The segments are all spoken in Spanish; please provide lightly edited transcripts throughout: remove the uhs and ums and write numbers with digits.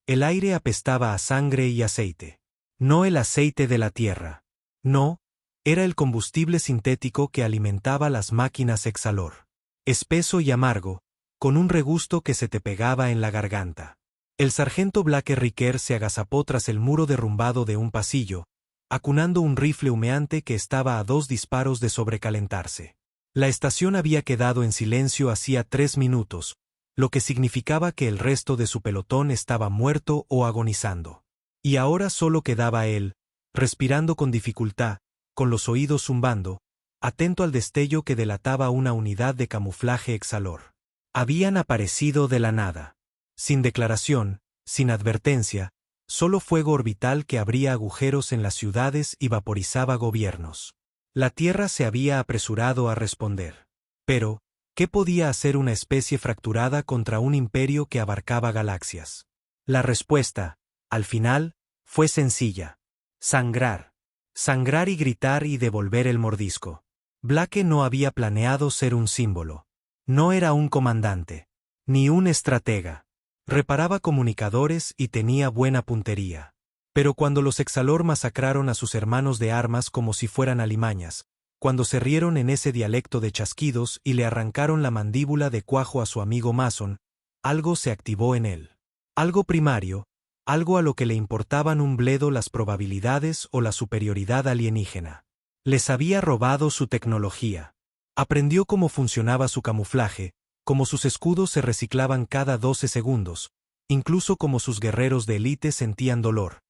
El aire apestaba a sangre y aceite. No el aceite de la tierra. No, era el combustible sintético que alimentaba las máquinas Exalor. Espeso y amargo, con un regusto que se te pegaba en la garganta. El sargento Blake Ricker se agazapó tras el muro derrumbado de un pasillo, acunando un rifle humeante que estaba a 2 disparos de sobrecalentarse. La estación había quedado en silencio hacía 3 minutos, lo que significaba que el resto de su pelotón estaba muerto o agonizando. Y ahora solo quedaba él, respirando con dificultad, con los oídos zumbando, atento al destello que delataba una unidad de camuflaje Exalor. Habían aparecido de la nada. Sin declaración, sin advertencia, solo fuego orbital que abría agujeros en las ciudades y vaporizaba gobiernos. La Tierra se había apresurado a responder. Pero, ¿qué podía hacer una especie fracturada contra un imperio que abarcaba galaxias? La respuesta, al final, fue sencilla. Sangrar. Sangrar y gritar y devolver el mordisco. Blake no había planeado ser un símbolo. No era un comandante. Ni un estratega. Reparaba comunicadores y tenía buena puntería. Pero cuando los Exalor masacraron a sus hermanos de armas como si fueran alimañas, cuando se rieron en ese dialecto de chasquidos y le arrancaron la mandíbula de cuajo a su amigo Mason, algo se activó en él. Algo primario, algo a lo que le importaban un bledo las probabilidades o la superioridad alienígena. Les había robado su tecnología. Aprendió cómo funcionaba su camuflaje, cómo sus escudos se reciclaban cada 12 segundos, incluso cómo sus guerreros de élite sentían dolor.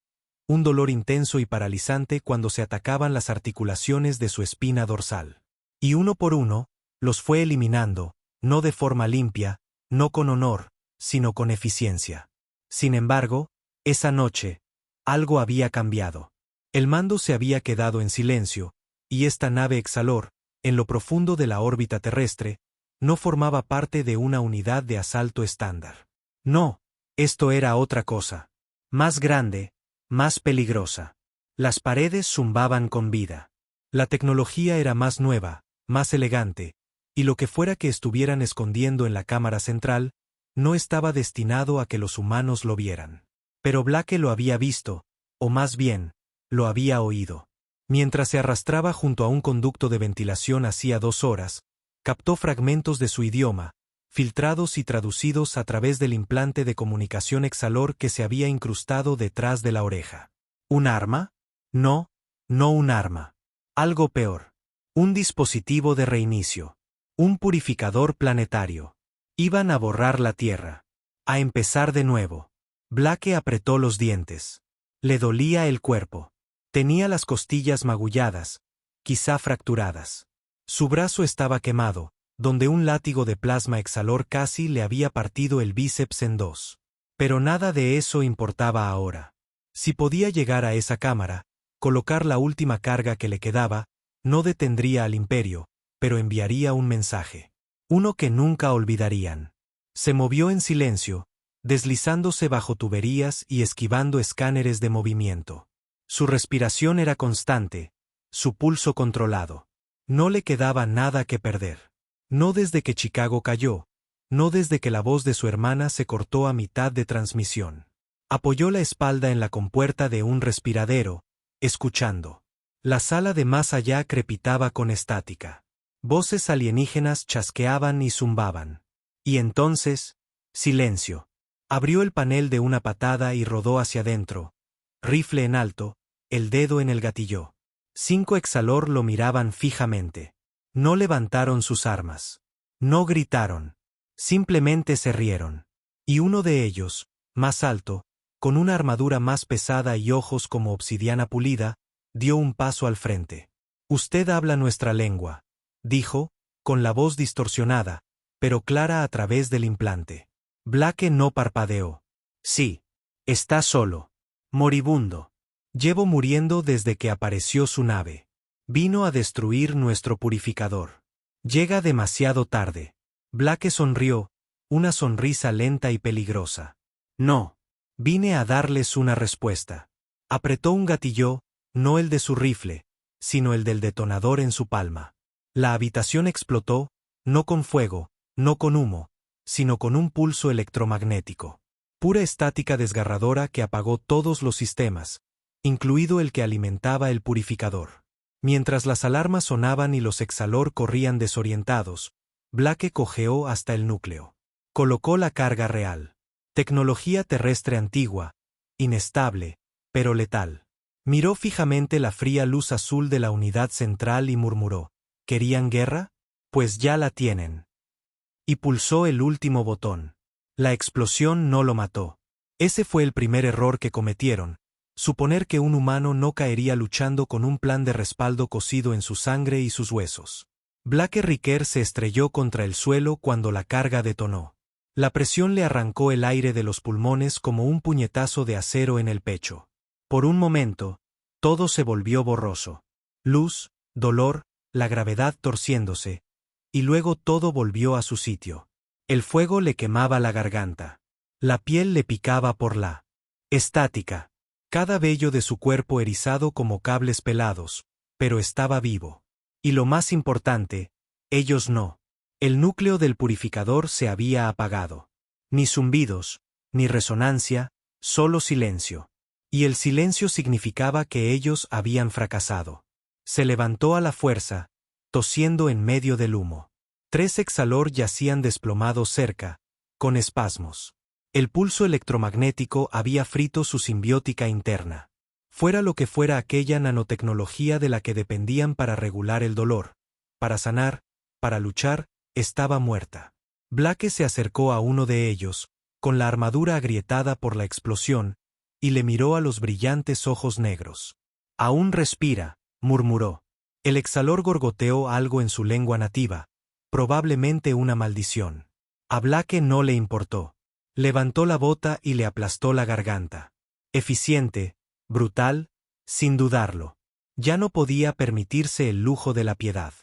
Un dolor intenso y paralizante cuando se atacaban las articulaciones de su espina dorsal. Y uno por uno, los fue eliminando, no de forma limpia, no con honor, sino con eficiencia. Sin embargo, esa noche, algo había cambiado. El mando se había quedado en silencio, y esta nave Exalor, en lo profundo de la órbita terrestre, no formaba parte de una unidad de asalto estándar. No, esto era otra cosa. Más grande, más peligrosa. Las paredes zumbaban con vida. La tecnología era más nueva, más elegante, y lo que fuera que estuvieran escondiendo en la cámara central, no estaba destinado a que los humanos lo vieran. Pero Blake lo había visto, o más bien, lo había oído. Mientras se arrastraba junto a un conducto de ventilación hacía 2 horas, captó fragmentos de su idioma, filtrados y traducidos a través del implante de comunicación Exalor que se había incrustado detrás de la oreja. ¿Un arma? No, no un arma. Algo peor. Un dispositivo de reinicio. Un purificador planetario. Iban a borrar la Tierra. A empezar de nuevo. Blake apretó los dientes. Le dolía el cuerpo. Tenía las costillas magulladas, quizá fracturadas. Su brazo estaba quemado, donde un látigo de plasma Exalor casi le había partido el bíceps en 2. Pero nada de eso importaba ahora. Si podía llegar a esa cámara, colocar la última carga que le quedaba, no detendría al imperio, pero enviaría un mensaje. Uno que nunca olvidarían. Se movió en silencio, deslizándose bajo tuberías y esquivando escáneres de movimiento. Su respiración era constante, su pulso controlado. No le quedaba nada que perder. No desde que Chicago cayó, no desde que la voz de su hermana se cortó a mitad de transmisión. Apoyó la espalda en la compuerta de un respiradero, escuchando. La sala de más allá crepitaba con estática. Voces alienígenas chasqueaban y zumbaban. Y entonces, silencio. Abrió el panel de una patada y rodó hacia adentro. Rifle en alto, el dedo en el gatillo. 5 Exalor lo miraban fijamente. No levantaron sus armas. No gritaron. Simplemente se rieron. Y uno de ellos, más alto, con una armadura más pesada y ojos como obsidiana pulida, dio un paso al frente. «Usted habla nuestra lengua», dijo, con la voz distorsionada, pero clara a través del implante. Blake no parpadeó. «Sí. Está solo. Moribundo. Llevo muriendo desde que apareció su nave. Vino a destruir nuestro purificador. Llega demasiado tarde». Blake sonrió, una sonrisa lenta y peligrosa. «No. Vine a darles una respuesta». Apretó un gatillo, no el de su rifle, sino el del detonador en su palma. La habitación explotó, no con fuego, no con humo, sino con un pulso electromagnético. Pura estática desgarradora que apagó todos los sistemas, incluido el que alimentaba el purificador. Mientras las alarmas sonaban y los Exalor corrían desorientados, Blake cojeó hasta el núcleo. Colocó la carga real. Tecnología terrestre antigua, inestable, pero letal. Miró fijamente la fría luz azul de la unidad central y murmuró: ¿querían guerra? Pues ya la tienen. Y pulsó el último botón. La explosión no lo mató. Ese fue el primer error que cometieron: suponer que un humano no caería luchando con un plan de respaldo cosido en su sangre y sus huesos. Blake Riker se estrelló contra el suelo cuando la carga detonó. La presión le arrancó el aire de los pulmones como un puñetazo de acero en el pecho. Por un momento, todo se volvió borroso. Luz, dolor, la gravedad torciéndose, y luego todo volvió a su sitio. El fuego le quemaba la garganta. La piel le picaba por la estática. Cada vello de su cuerpo erizado como cables pelados, pero estaba vivo. Y lo más importante, ellos no. El núcleo del purificador se había apagado. Ni zumbidos, ni resonancia, solo silencio. Y el silencio significaba que ellos habían fracasado. Se levantó a la fuerza, tosiendo en medio del humo. 3 Exalor yacían desplomados cerca, con espasmos. El pulso electromagnético había frito su simbiótica interna. Fuera lo que fuera aquella nanotecnología de la que dependían para regular el dolor, para sanar, para luchar, estaba muerta. Blake se acercó a uno de ellos, con la armadura agrietada por la explosión, y le miró a los brillantes ojos negros. «Aún respira», murmuró. El Exalor gorgoteó algo en su lengua nativa, probablemente una maldición. A Blake no le importó. Levantó la bota y le aplastó la garganta. Eficiente, brutal, sin dudarlo. Ya no podía permitirse el lujo de la piedad.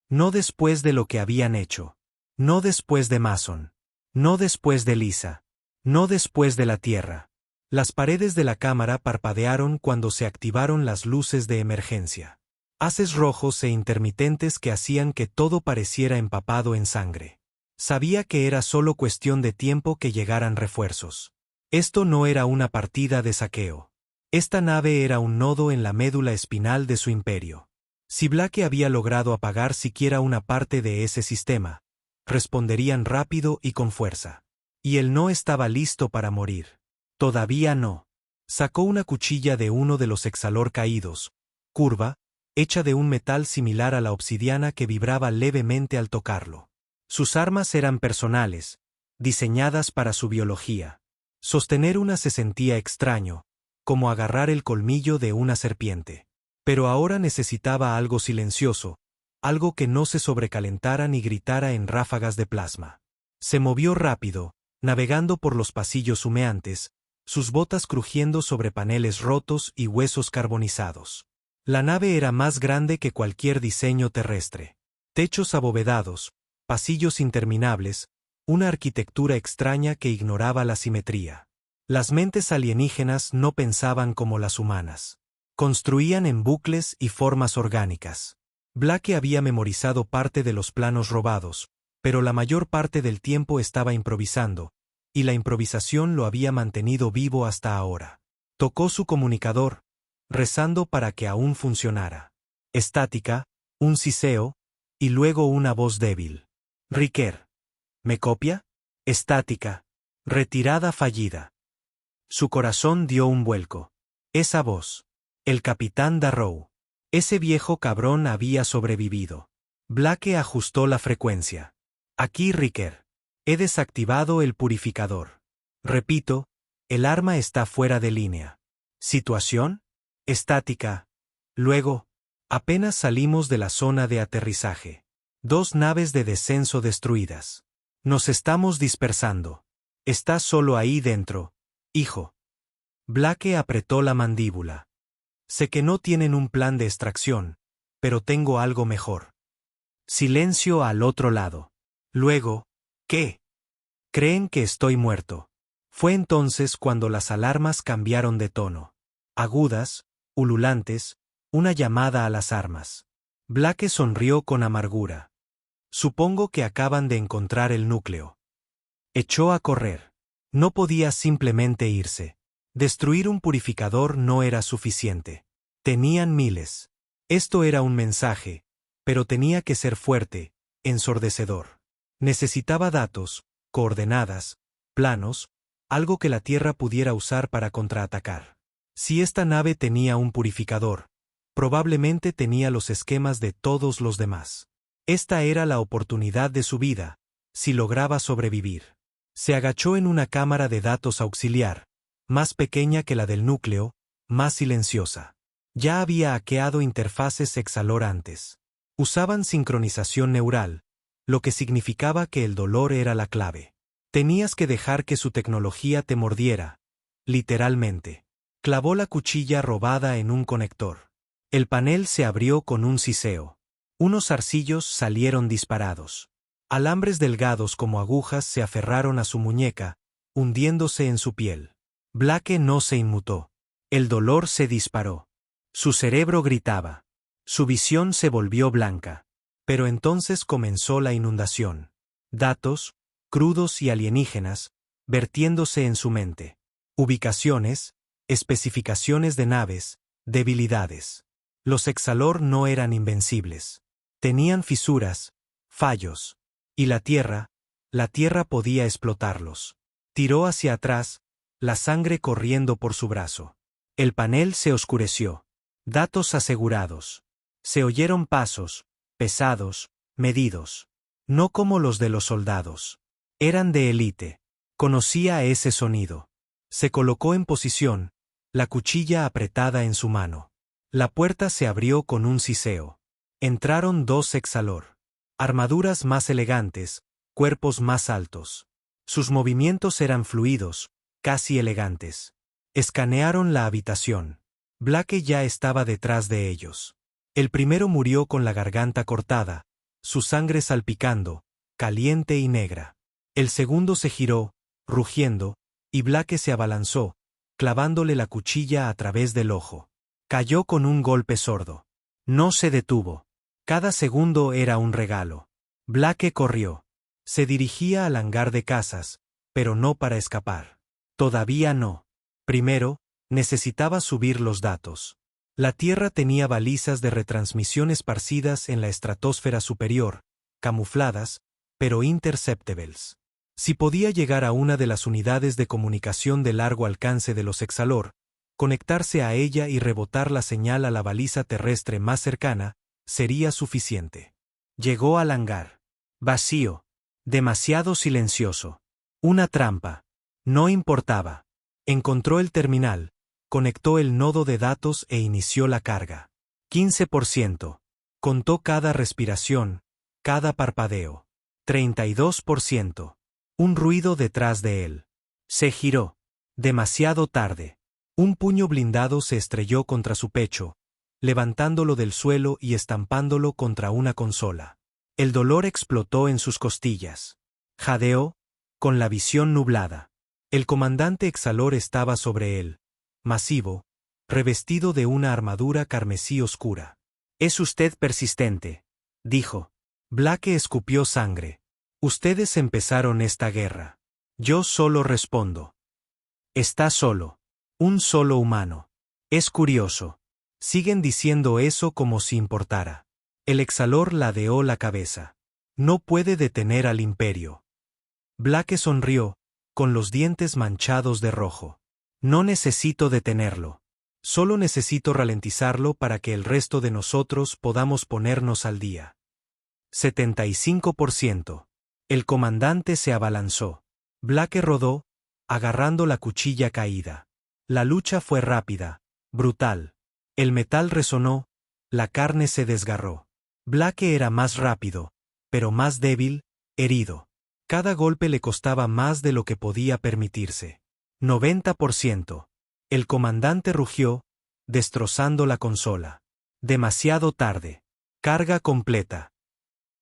No después de lo que habían hecho. No después de Mason. No después de Lisa. No después de la Tierra. Las paredes de la cámara parpadearon cuando se activaron las luces de emergencia. Haces rojos e intermitentes que hacían que todo pareciera empapado en sangre. Sabía que era solo cuestión de tiempo que llegaran refuerzos. Esto no era una partida de saqueo. Esta nave era un nodo en la médula espinal de su imperio. Si Blake había logrado apagar siquiera una parte de ese sistema, responderían rápido y con fuerza. Y él no estaba listo para morir. Todavía no. Sacó una cuchilla de uno de los Exalor caídos, curva, hecha de un metal similar a la obsidiana que vibraba levemente al tocarlo. Sus armas eran personales, diseñadas para su biología. Sostener una se sentía extraño, como agarrar el colmillo de una serpiente. Pero ahora necesitaba algo silencioso, algo que no se sobrecalentara ni gritara en ráfagas de plasma. Se movió rápido, navegando por los pasillos humeantes, sus botas crujiendo sobre paneles rotos y huesos carbonizados. La nave era más grande que cualquier diseño terrestre. Techos abovedados, pasillos interminables, una arquitectura extraña que ignoraba la simetría. Las mentes alienígenas no pensaban como las humanas. Construían en bucles y formas orgánicas. Blake había memorizado parte de los planos robados, pero la mayor parte del tiempo estaba improvisando, y la improvisación lo había mantenido vivo hasta ahora. Tocó su comunicador, rezando para que aún funcionara. Estática, un siseo, y luego una voz débil. Riker. ¿Me copia? Estática. Retirada fallida. Su corazón dio un vuelco. Esa voz. El capitán Darrow. Ese viejo cabrón había sobrevivido. Blake ajustó la frecuencia. Aquí, Riker. He desactivado el purificador. Repito, el arma está fuera de línea. ¿Situación? Estática. Luego, apenas salimos de la zona de aterrizaje. 2 naves de descenso destruidas. Nos estamos dispersando. Estás solo ahí dentro, hijo. Blake apretó la mandíbula. Sé que no tienen un plan de extracción, pero tengo algo mejor. Silencio al otro lado. Luego, ¿qué? Creen que estoy muerto. Fue entonces cuando las alarmas cambiaron de tono. Agudas, ululantes, una llamada a las armas. Blake sonrió con amargura. Supongo que acaban de encontrar el núcleo. Echó a correr. No podía simplemente irse. Destruir un purificador no era suficiente. Tenían miles. Esto era un mensaje, pero tenía que ser fuerte, ensordecedor. Necesitaba datos, coordenadas, planos, algo que la Tierra pudiera usar para contraatacar. Si esta nave tenía un purificador, probablemente tenía los esquemas de todos los demás. Esta era la oportunidad de su vida, si lograba sobrevivir. Se agachó en una cámara de datos auxiliar, más pequeña que la del núcleo, más silenciosa. Ya había hackeado interfaces Exalor antes. Usaban sincronización neural, lo que significaba que el dolor era la clave. Tenías que dejar que su tecnología te mordiera, literalmente. Clavó la cuchilla robada en un conector. El panel se abrió con un siseo. Unos zarcillos salieron disparados. Alambres delgados como agujas se aferraron a su muñeca, hundiéndose en su piel. Blake no se inmutó. El dolor se disparó. Su cerebro gritaba. Su visión se volvió blanca. Pero entonces comenzó la inundación. Datos, crudos y alienígenas, vertiéndose en su mente. Ubicaciones, especificaciones de naves, debilidades. Los Exalor no eran invencibles. Tenían fisuras, fallos. Y la Tierra podía explotarlos. Tiró hacia atrás, la sangre corriendo por su brazo. El panel se oscureció. Datos asegurados. Se oyeron pasos, pesados, medidos. No como los de los soldados. Eran de élite. Conocía ese sonido. Se colocó en posición, la cuchilla apretada en su mano. La puerta se abrió con un siseo. Entraron dos Exalor. Armaduras más elegantes, cuerpos más altos. Sus movimientos eran fluidos, casi elegantes. Escanearon la habitación. Blake ya estaba detrás de ellos. El primero murió con la garganta cortada, su sangre salpicando, caliente y negra. El segundo se giró, rugiendo, y Blake se abalanzó, clavándole la cuchilla a través del ojo. Cayó con un golpe sordo. No se detuvo. Cada segundo era un regalo. Blake corrió. Se dirigía al hangar de cazas, pero no para escapar. Todavía no. Primero, necesitaba subir los datos. La Tierra tenía balizas de retransmisión esparcidas en la estratosfera superior, camufladas, pero interceptables. Si podía llegar a una de las unidades de comunicación de largo alcance de los Exalor, conectarse a ella y rebotar la señal a la baliza terrestre más cercana, sería suficiente. Llegó al hangar. Vacío. Demasiado silencioso. Una trampa. No importaba. Encontró el terminal, conectó el nodo de datos e inició la carga. 15%. Contó cada respiración, cada parpadeo. 32%. Un ruido detrás de él. Se giró. Demasiado tarde. Un puño blindado se estrelló contra su pecho, levantándolo del suelo y estampándolo contra una consola. El dolor explotó en sus costillas. Jadeó, con la visión nublada. El comandante Exalor estaba sobre él, masivo, revestido de una armadura carmesí oscura. «Es usted persistente», dijo. Blake escupió sangre. «Ustedes empezaron esta guerra. Yo solo respondo. Está solo. Un solo humano. Es curioso. Siguen diciendo eso como si importara». El Exalor ladeó la cabeza. «No puede detener al Imperio». Blake sonrió, con los dientes manchados de rojo. «No necesito detenerlo. Solo necesito ralentizarlo para que el resto de nosotros podamos ponernos al día». 75%. El comandante se abalanzó. Blake rodó, agarrando la cuchilla caída. La lucha fue rápida, brutal. El metal resonó, la carne se desgarró. Blake era más rápido, pero más débil, herido. Cada golpe le costaba más de lo que podía permitirse. 90%. El comandante rugió, destrozando la consola. Demasiado tarde. Carga completa.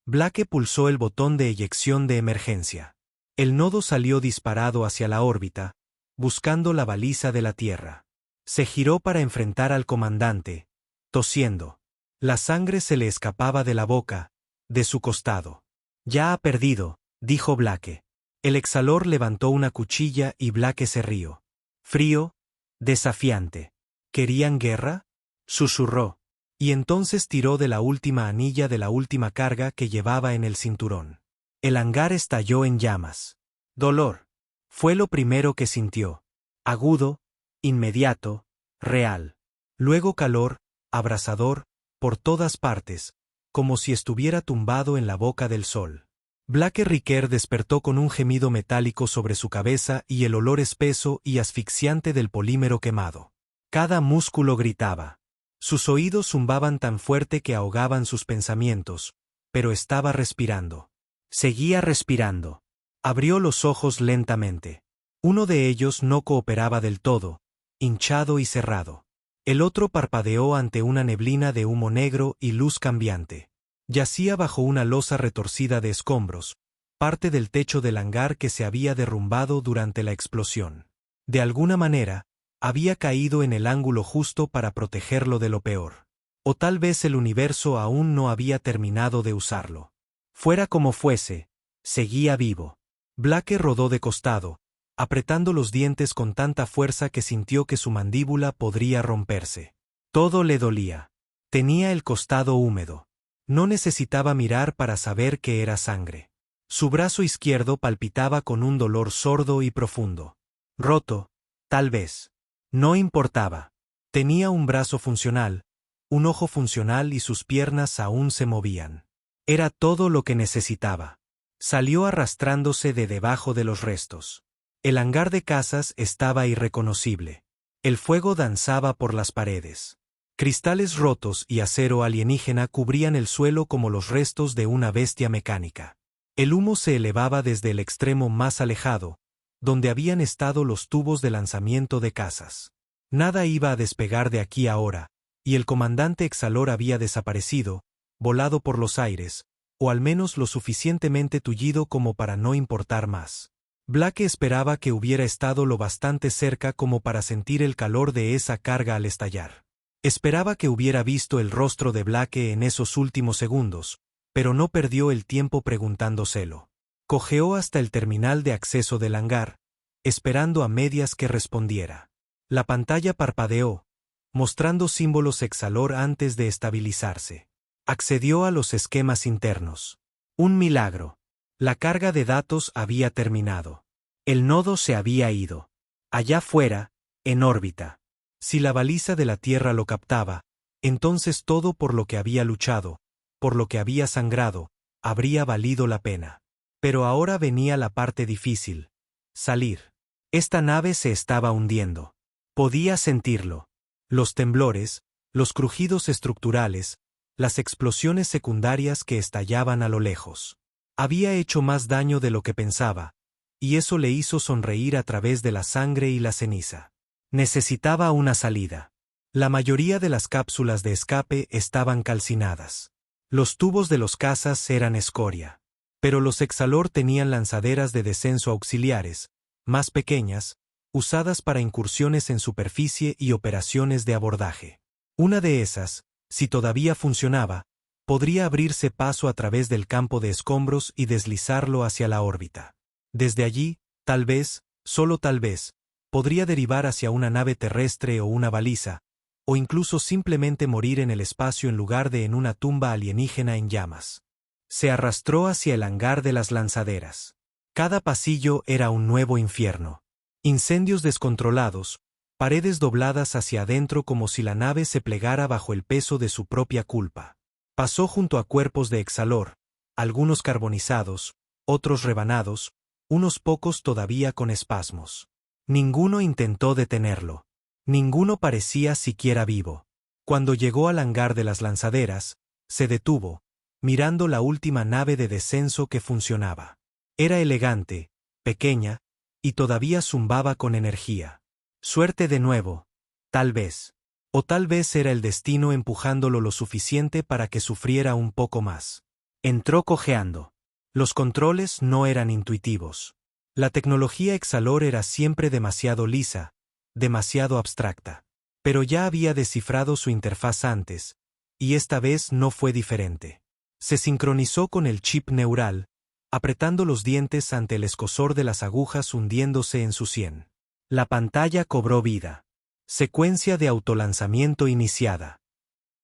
Blake pulsó el botón de eyección de emergencia. El nodo salió disparado hacia la órbita, buscando la baliza de la Tierra. Se giró para enfrentar al comandante, tosiendo. La sangre se le escapaba de la boca, de su costado. «Ya ha perdido», dijo Blake. El Exalor levantó una cuchilla y Blake se rió. Frío, desafiante. ¿Querían guerra? Susurró. Y entonces tiró de la última anilla de la última carga que llevaba en el cinturón. El hangar estalló en llamas. Dolor. Fue lo primero que sintió. Agudo, inmediato, real. Luego calor, abrasador, por todas partes, como si estuviera tumbado en la boca del sol. Blake Riquer despertó con un gemido metálico sobre su cabeza y el olor espeso y asfixiante del polímero quemado. Cada músculo gritaba. Sus oídos zumbaban tan fuerte que ahogaban sus pensamientos, pero estaba respirando. Seguía respirando. Abrió los ojos lentamente. Uno de ellos no cooperaba del todo, hinchado y cerrado. El otro parpadeó ante una neblina de humo negro y luz cambiante. Yacía bajo una losa retorcida de escombros, parte del techo del hangar que se había derrumbado durante la explosión. De alguna manera, había caído en el ángulo justo para protegerlo de lo peor. O tal vez el universo aún no había terminado de usarlo. Fuera como fuese, seguía vivo. Blake rodó de costado, apretando los dientes con tanta fuerza que sintió que su mandíbula podría romperse. Todo le dolía. Tenía el costado húmedo. No necesitaba mirar para saber que era sangre. Su brazo izquierdo palpitaba con un dolor sordo y profundo. Roto, tal vez. No importaba. Tenía un brazo funcional, un ojo funcional y sus piernas aún se movían. Era todo lo que necesitaba. Salió arrastrándose de debajo de los restos. El hangar de casas estaba irreconocible. El fuego danzaba por las paredes. Cristales rotos y acero alienígena cubrían el suelo como los restos de una bestia mecánica. El humo se elevaba desde el extremo más alejado, donde habían estado los tubos de lanzamiento de casas. Nada iba a despegar de aquí ahora, y el comandante Exalor había desaparecido, volado por los aires, o al menos lo suficientemente tullido como para no importar más. Blake esperaba que hubiera estado lo bastante cerca como para sentir el calor de esa carga al estallar. Esperaba que hubiera visto el rostro de Blake en esos últimos segundos, pero no perdió el tiempo preguntándoselo. Cojeó hasta el terminal de acceso del hangar, esperando a medias que respondiera. La pantalla parpadeó, mostrando símbolos Exalor antes de estabilizarse. Accedió a los esquemas internos. Un milagro. La carga de datos había terminado. El nodo se había ido. Allá fuera, en órbita. Si la baliza de la Tierra lo captaba, entonces todo por lo que había luchado, por lo que había sangrado, habría valido la pena. Pero ahora venía la parte difícil. Salir. Esta nave se estaba hundiendo. Podía sentirlo. Los temblores, los crujidos estructurales, las explosiones secundarias que estallaban a lo lejos. Había hecho más daño de lo que pensaba, y eso le hizo sonreír a través de la sangre y la ceniza. Necesitaba una salida. La mayoría de las cápsulas de escape estaban calcinadas. Los tubos de los cazas eran escoria. Pero los Exalor tenían lanzaderas de descenso auxiliares, más pequeñas, usadas para incursiones en superficie y operaciones de abordaje. Una de esas, si todavía funcionaba, podría abrirse paso a través del campo de escombros y deslizarlo hacia la órbita. Desde allí, tal vez, solo tal vez, podría derivar hacia una nave terrestre o una baliza, o incluso simplemente morir en el espacio en lugar de en una tumba alienígena en llamas. Se arrastró hacia el hangar de las lanzaderas. Cada pasillo era un nuevo infierno. Incendios descontrolados, paredes dobladas hacia adentro como si la nave se plegara bajo el peso de su propia culpa. Pasó junto a cuerpos de Exalor, algunos carbonizados, otros rebanados, unos pocos todavía con espasmos. Ninguno intentó detenerlo. Ninguno parecía siquiera vivo. Cuando llegó al hangar de las lanzaderas, se detuvo, mirando la última nave de descenso que funcionaba. Era elegante, pequeña, y todavía zumbaba con energía. Suerte de nuevo, tal vez. O tal vez era el destino empujándolo lo suficiente para que sufriera un poco más. Entró cojeando. Los controles no eran intuitivos. La tecnología Exalor era siempre demasiado lisa, demasiado abstracta. Pero ya había descifrado su interfaz antes, y esta vez no fue diferente. Se sincronizó con el chip neural, apretando los dientes ante el escozor de las agujas hundiéndose en su sien. La pantalla cobró vida. Secuencia de autolanzamiento iniciada.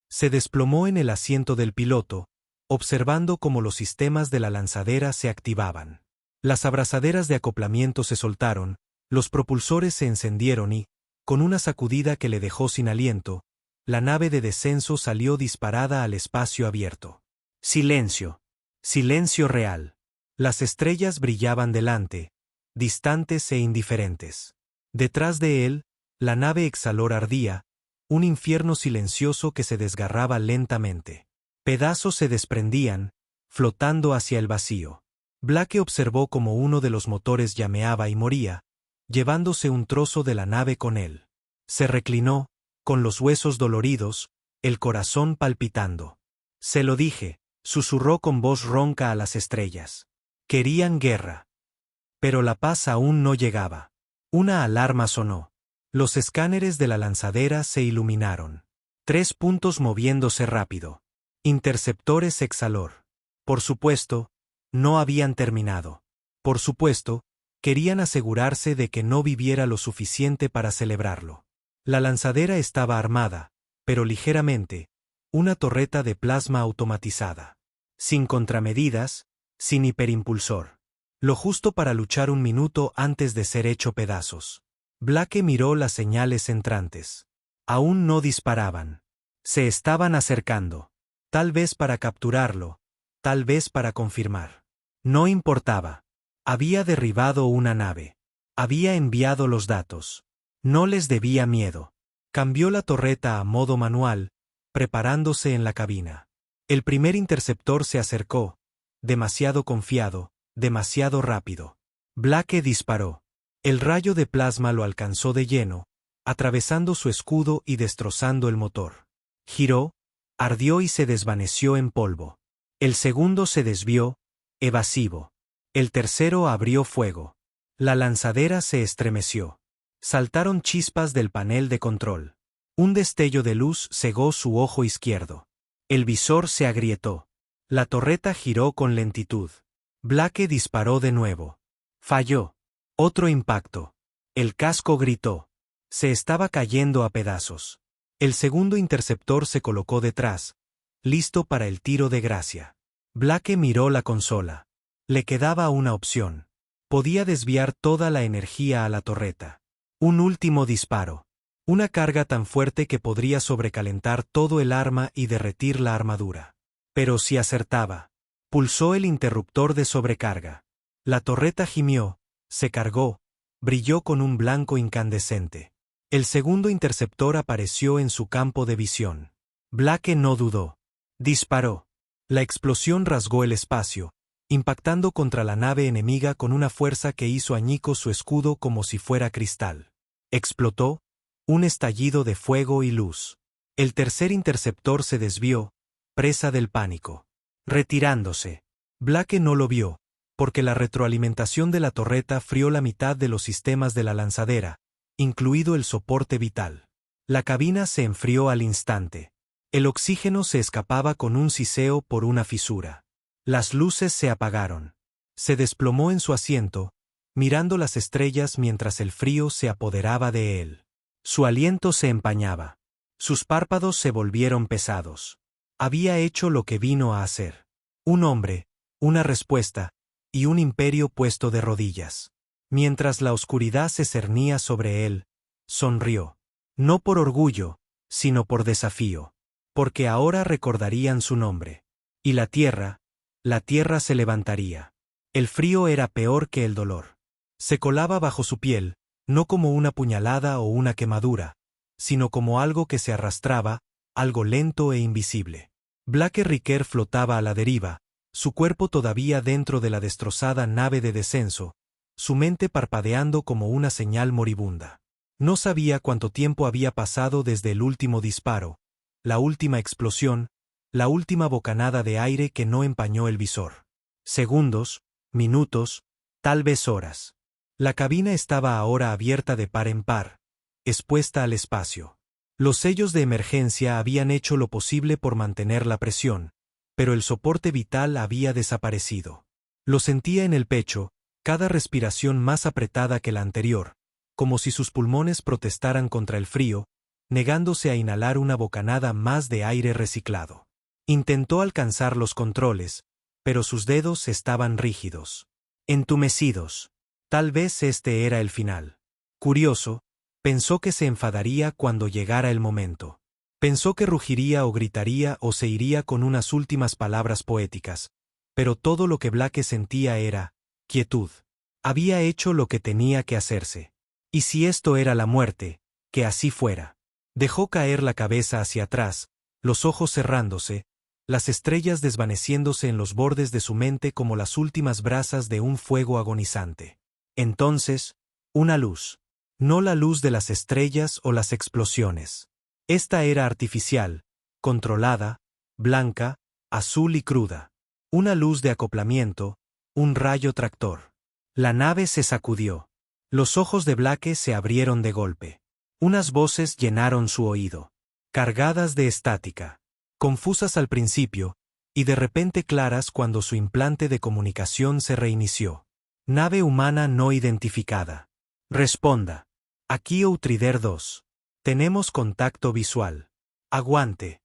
Se desplomó en el asiento del piloto, observando cómo los sistemas de la lanzadera se activaban. Las abrazaderas de acoplamiento se soltaron, los propulsores se encendieron y, con una sacudida que le dejó sin aliento, la nave de descenso salió disparada al espacio abierto. Silencio. Silencio real. Las estrellas brillaban delante, distantes e indiferentes. Detrás de él, la nave exhaló ardía, un infierno silencioso que se desgarraba lentamente. Pedazos se desprendían, flotando hacia el vacío. Blake observó cómo uno de los motores llameaba y moría, llevándose un trozo de la nave con él. Se reclinó, con los huesos doloridos, el corazón palpitando. Se lo dije, susurró con voz ronca a las estrellas. Querían guerra. Pero la paz aún no llegaba. Una alarma sonó. Los escáneres de la lanzadera se iluminaron. 3 puntos moviéndose rápido. Interceptores Exhalor. Por supuesto, no habían terminado. Por supuesto, querían asegurarse de que no viviera lo suficiente para celebrarlo. La lanzadera estaba armada, pero ligeramente, una torreta de plasma automatizada. Sin contramedidas, sin hiperimpulsor. Lo justo para luchar un minuto antes de ser hecho pedazos. Blake miró las señales entrantes. Aún no disparaban. Se estaban acercando. Tal vez para capturarlo, tal vez para confirmar. No importaba. Había derribado una nave. Había enviado los datos. No les debía miedo. Cambió la torreta a modo manual, preparándose en la cabina. El primer interceptor se acercó, demasiado confiado, demasiado rápido. Blake disparó. El rayo de plasma lo alcanzó de lleno, atravesando su escudo y destrozando el motor. Giró, ardió y se desvaneció en polvo. El segundo se desvió, evasivo. El tercero abrió fuego. La lanzadera se estremeció. Saltaron chispas del panel de control. Un destello de luz cegó su ojo izquierdo. El visor se agrietó. La torreta giró con lentitud. Blake disparó de nuevo. Falló. Otro impacto. El casco gritó. Se estaba cayendo a pedazos. El segundo interceptor se colocó detrás, listo para el tiro de gracia. Blake miró la consola. Le quedaba una opción. Podía desviar toda la energía a la torreta. Un último disparo. Una carga tan fuerte que podría sobrecalentar todo el arma y derretir la armadura. Pero si acertaba. Pulsó el interruptor de sobrecarga. La torreta gimió, se cargó, brilló con un blanco incandescente. El segundo interceptor apareció en su campo de visión. Blake no dudó. Disparó. La explosión rasgó el espacio, impactando contra la nave enemiga con una fuerza que hizo añicos su escudo como si fuera cristal. Explotó, un estallido de fuego y luz. El tercer interceptor se desvió, presa del pánico. Retirándose. Blake no lo vio, porque la retroalimentación de la torreta frió la mitad de los sistemas de la lanzadera, incluido el soporte vital. La cabina se enfrió al instante. El oxígeno se escapaba con un siseo por una fisura. Las luces se apagaron. Se desplomó en su asiento, mirando las estrellas mientras el frío se apoderaba de él. Su aliento se empañaba. Sus párpados se volvieron pesados. Había hecho lo que vino a hacer. Un hombre, una respuesta, y un imperio puesto de rodillas. Mientras la oscuridad se cernía sobre él, sonrió. No por orgullo, sino por desafío. Porque ahora recordarían su nombre. Y la tierra se levantaría. El frío era peor que el dolor. Se colaba bajo su piel, no como una puñalada o una quemadura, sino como algo que se arrastraba, algo lento e invisible. Blake Riker flotaba a la deriva, su cuerpo todavía dentro de la destrozada nave de descenso, su mente parpadeando como una señal moribunda. No sabía cuánto tiempo había pasado desde el último disparo, la última explosión, la última bocanada de aire que no empañó el visor. Segundos, minutos, tal vez horas. La cabina estaba ahora abierta de par en par, expuesta al espacio. Los sellos de emergencia habían hecho lo posible por mantener la presión, pero el soporte vital había desaparecido. Lo sentía en el pecho, cada respiración más apretada que la anterior, como si sus pulmones protestaran contra el frío, negándose a inhalar una bocanada más de aire reciclado. Intentó alcanzar los controles, pero sus dedos estaban rígidos, entumecidos. Tal vez este era el final. Curioso, pensó que se enfadaría cuando llegara el momento. Pensó que rugiría o gritaría o se iría con unas últimas palabras poéticas, pero todo lo que Blake sentía era quietud. Había hecho lo que tenía que hacerse. Y si esto era la muerte, que así fuera. Dejó caer la cabeza hacia atrás, los ojos cerrándose, las estrellas desvaneciéndose en los bordes de su mente como las últimas brasas de un fuego agonizante. Entonces, una luz. No la luz de las estrellas o las explosiones. Esta era artificial, controlada, blanca, azul y cruda. Una luz de acoplamiento, un rayo tractor. La nave se sacudió. Los ojos de Blake se abrieron de golpe. Unas voces llenaron su oído. Cargadas de estática. Confusas al principio, y de repente claras cuando su implante de comunicación se reinició. Nave humana no identificada. Responda. Aquí Outrider 2. Tenemos contacto visual. Aguante.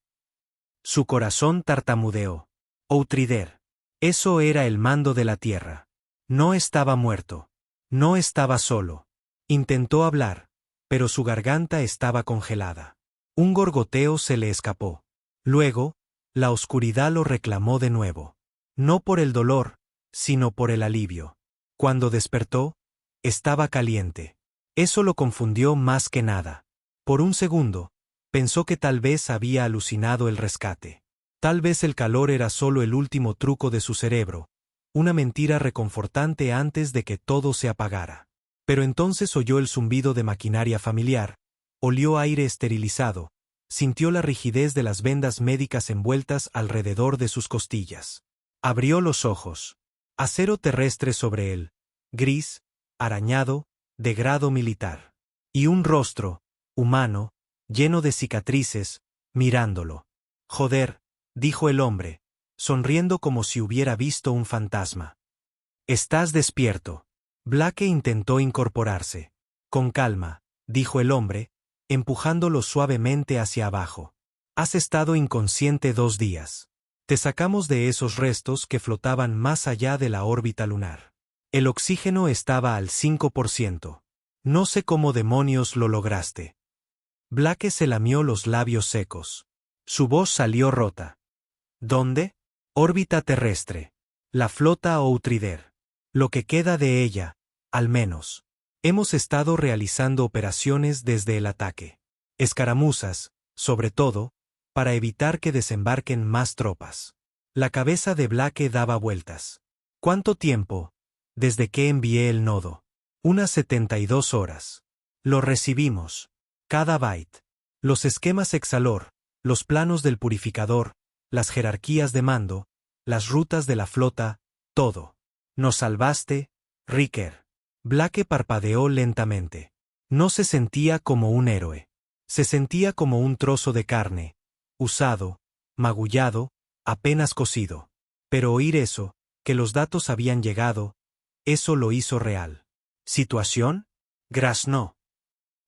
Su corazón tartamudeó. Outrider. Eso era el mando de la Tierra. No estaba muerto. No estaba solo. Intentó hablar, pero su garganta estaba congelada. Un gorgoteo se le escapó. Luego, la oscuridad lo reclamó de nuevo. No por el dolor, sino por el alivio. Cuando despertó, estaba caliente. Eso lo confundió más que nada. Por un segundo, pensó que tal vez había alucinado el rescate. Tal vez el calor era solo el último truco de su cerebro, una mentira reconfortante antes de que todo se apagara. Pero entonces oyó el zumbido de maquinaria familiar, olió aire esterilizado, sintió la rigidez de las vendas médicas envueltas alrededor de sus costillas. Abrió los ojos. Acero terrestre sobre él, gris, arañado, de grado militar. Y un rostro, humano, lleno de cicatrices, mirándolo. Joder, dijo el hombre, sonriendo como si hubiera visto un fantasma. Estás despierto. Blake intentó incorporarse. Con calma, dijo el hombre, empujándolo suavemente hacia abajo. Has estado inconsciente 2 días. Te sacamos de esos restos que flotaban más allá de la órbita lunar. El oxígeno estaba al 5%. No sé cómo demonios lo lograste. Blake se lamió los labios secos. Su voz salió rota. ¿Dónde? Órbita terrestre. La flota Outrider. Lo que queda de ella, al menos. Hemos estado realizando operaciones desde el ataque. Escaramuzas, sobre todo, para evitar que desembarquen más tropas. La cabeza de Blake daba vueltas. ¿Cuánto tiempo? Desde que envié el nodo. Unas 72 horas. Lo recibimos. Cada byte. Los esquemas Exalor, los planos del purificador, las jerarquías de mando, las rutas de la flota, todo. Nos salvaste, Riker. Blake parpadeó lentamente. No se sentía como un héroe. Se sentía como un trozo de carne, usado, magullado, apenas cocido. Pero oír eso, que los datos habían llegado, eso lo hizo real. ¿Situación? Graznó.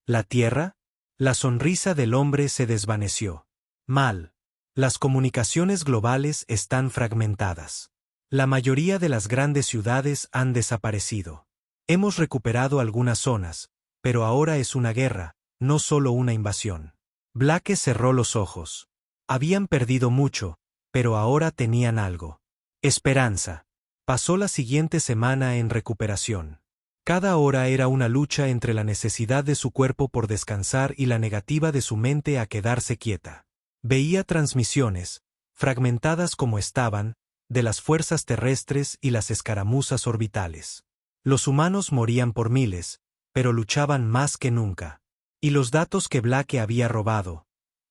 ¿La Tierra? La sonrisa del hombre se desvaneció. Mal. Las comunicaciones globales están fragmentadas. La mayoría de las grandes ciudades han desaparecido. Hemos recuperado algunas zonas, pero ahora es una guerra, no solo una invasión. Blake cerró los ojos. Habían perdido mucho, pero ahora tenían algo. Esperanza. Pasó la siguiente semana en recuperación. Cada hora era una lucha entre la necesidad de su cuerpo por descansar y la negativa de su mente a quedarse quieta. Veía transmisiones, fragmentadas como estaban, de las fuerzas terrestres y las escaramuzas orbitales. Los humanos morían por miles, pero luchaban más que nunca. Y los datos que Blake había robado,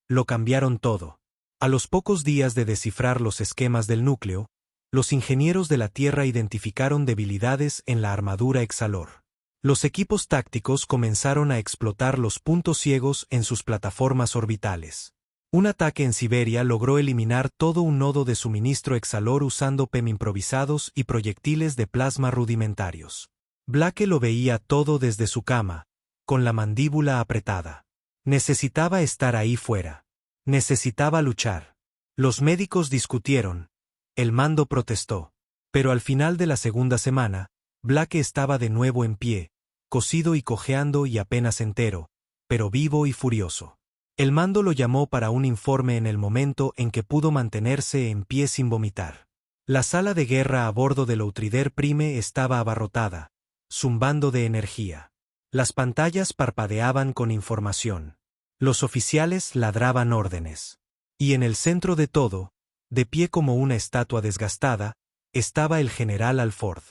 lo cambiaron todo. A los pocos días de descifrar los esquemas del núcleo, los ingenieros de la Tierra identificaron debilidades en la armadura Exalor. Los equipos tácticos comenzaron a explotar los puntos ciegos en sus plataformas orbitales. Un ataque en Siberia logró eliminar todo un nodo de suministro Exalor usando PEM improvisados y proyectiles de plasma rudimentarios. Blake lo veía todo desde su cama, con la mandíbula apretada. Necesitaba estar ahí fuera. Necesitaba luchar. Los médicos discutieron. El mando protestó. Pero al final de la segunda semana, Blake estaba de nuevo en pie, cosido y cojeando y apenas entero, pero vivo y furioso. El mando lo llamó para un informe en el momento en que pudo mantenerse en pie sin vomitar. La sala de guerra a bordo del Outrider Prime estaba abarrotada, zumbando de energía. Las pantallas parpadeaban con información. Los oficiales ladraban órdenes. Y en el centro de todo, de pie como una estatua desgastada, estaba el general Alford.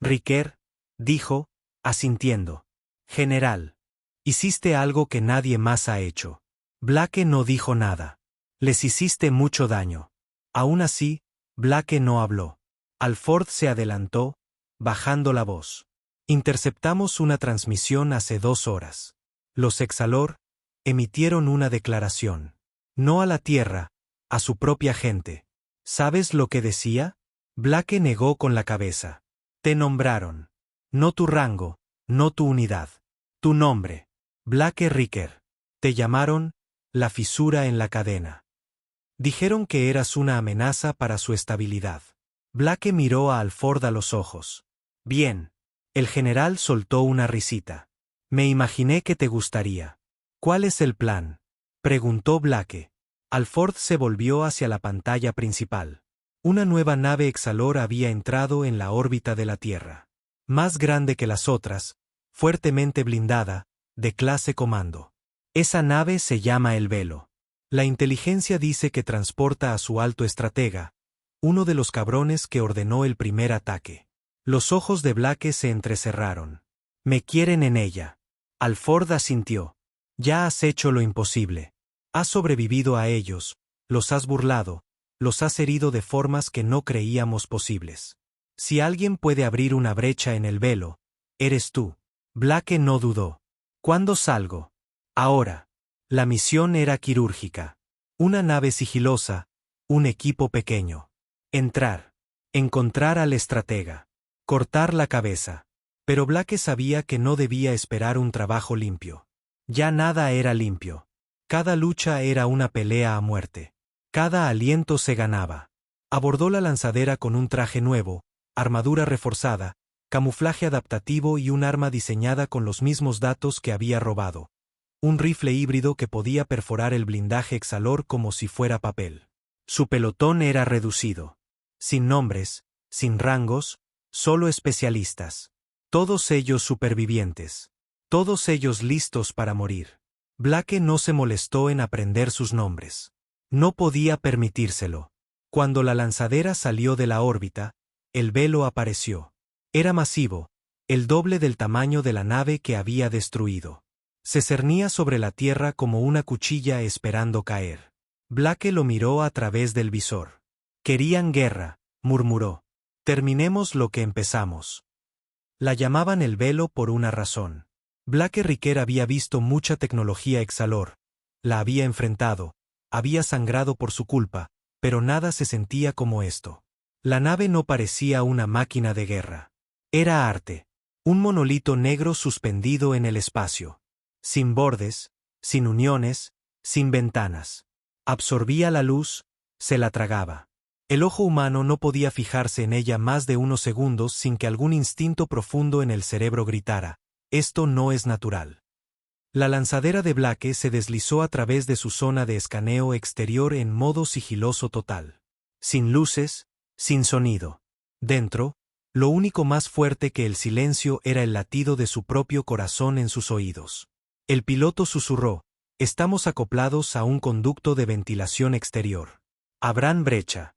Riker, dijo, asintiendo. General, hiciste algo que nadie más ha hecho. Blake no dijo nada. Les hiciste mucho daño. Aún así, Blake no habló. Alford se adelantó, bajando la voz. Interceptamos una transmisión hace 2 horas. Los Exalor emitieron una declaración. No a la Tierra, a su propia gente. ¿Sabes lo que decía? Blake negó con la cabeza. Te nombraron. No tu rango, no tu unidad. Tu nombre. Blake Riker. Te llamaron la fisura en la cadena. Dijeron que eras una amenaza para su estabilidad. Blake miró a Alford a los ojos. Bien. El general soltó una risita. Me imaginé que te gustaría. ¿Cuál es el plan? Preguntó Blake. Alford se volvió hacia la pantalla principal. Una nueva nave Exalor había entrado en la órbita de la Tierra. Más grande que las otras, fuertemente blindada, de clase comando. Esa nave se llama el Velo. La inteligencia dice que transporta a su alto estratega, uno de los cabrones que ordenó el primer ataque. Los ojos de Blake se entrecerraron. Me quieren en ella. Alford asintió. Ya has hecho lo imposible. Has sobrevivido a ellos, los has burlado, los has herido de formas que no creíamos posibles. Si alguien puede abrir una brecha en el Velo, eres tú. Blake no dudó. ¿Cuándo salgo? Ahora. La misión era quirúrgica. Una nave sigilosa, un equipo pequeño. Entrar. Encontrar al estratega. Cortar la cabeza. Pero Blake sabía que no debía esperar un trabajo limpio. Ya nada era limpio. Cada lucha era una pelea a muerte. Cada aliento se ganaba. Abordó la lanzadera con un traje nuevo, armadura reforzada, camuflaje adaptativo y un arma diseñada con los mismos datos que había robado. Un rifle híbrido que podía perforar el blindaje Exalor como si fuera papel. Su pelotón era reducido. Sin nombres, sin rangos, solo especialistas. Todos ellos supervivientes. Todos ellos listos para morir. Blake no se molestó en aprender sus nombres. No podía permitírselo. Cuando la lanzadera salió de la órbita, el Velo apareció. Era masivo, el doble del tamaño de la nave que había destruido. Se cernía sobre la Tierra como una cuchilla esperando caer. Blake lo miró a través del visor. Querían guerra, murmuró. Terminemos lo que empezamos. La llamaban el Velo por una razón. Blake Riker había visto mucha tecnología Exalor, la había enfrentado, había sangrado por su culpa, pero nada se sentía como esto. La nave no parecía una máquina de guerra. Era arte. Un monolito negro suspendido en el espacio. Sin bordes, sin uniones, sin ventanas. Absorbía la luz, se la tragaba. El ojo humano no podía fijarse en ella más de unos segundos sin que algún instinto profundo en el cerebro gritara: esto no es natural. La lanzadera de Blake se deslizó a través de su zona de escaneo exterior en modo sigiloso total. Sin luces, sin sonido. Dentro, lo único más fuerte que el silencio era el latido de su propio corazón en sus oídos. El piloto susurró: estamos acoplados a un conducto de ventilación exterior. Habrán brecha.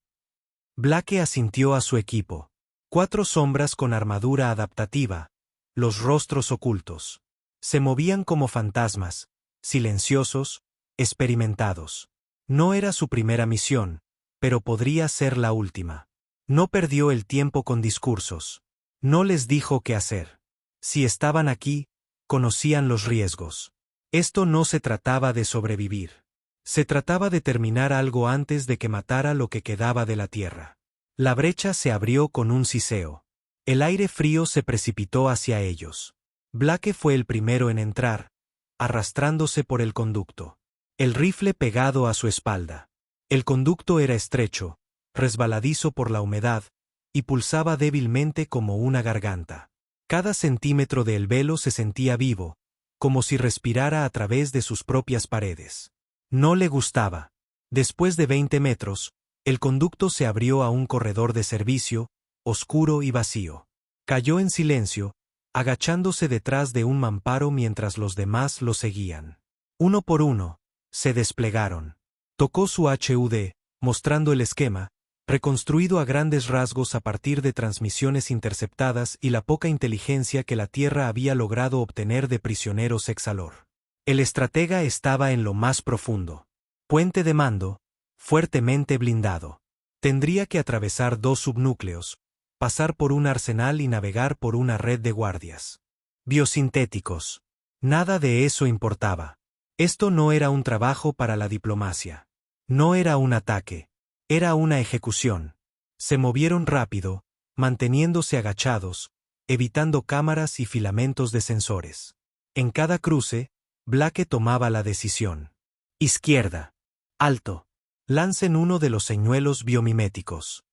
Blake asintió a su equipo. 4 sombras con armadura adaptativa, los rostros ocultos. Se movían como fantasmas, silenciosos, experimentados. No era su primera misión, pero podría ser la última. No perdió el tiempo con discursos. No les dijo qué hacer. Si estaban aquí, conocían los riesgos. Esto no se trataba de sobrevivir. Se trataba de terminar algo antes de que matara lo que quedaba de la tierra. La brecha se abrió con un siseo. El aire frío se precipitó hacia ellos. Blake fue el primero en entrar, arrastrándose por el conducto. El rifle pegado a su espalda. El conducto era estrecho, resbaladizo por la humedad, y pulsaba débilmente como una garganta. Cada centímetro del velo se sentía vivo, como si respirara a través de sus propias paredes. No le gustaba. Después de 20 metros, el conducto se abrió a un corredor de servicio, oscuro y vacío. Cayó en silencio, agachándose detrás de un mamparo mientras los demás lo seguían. Uno por uno, se desplegaron. Tocó su HUD, mostrando el esquema, reconstruido a grandes rasgos a partir de transmisiones interceptadas y la poca inteligencia que la Tierra había logrado obtener de prisioneros Exalor. El estratega estaba en lo más profundo. Puente de mando, fuertemente blindado. Tendría que atravesar 2 subnúcleos, pasar por un arsenal y navegar por una red de guardias. Biosintéticos. Nada de eso importaba. Esto no era un trabajo para la diplomacia. No era un ataque. Era una ejecución. Se movieron rápido, manteniéndose agachados, evitando cámaras y filamentos de sensores. En cada cruce, Blake tomaba la decisión. Izquierda. Alto. Lancen uno de los señuelos biomiméticos.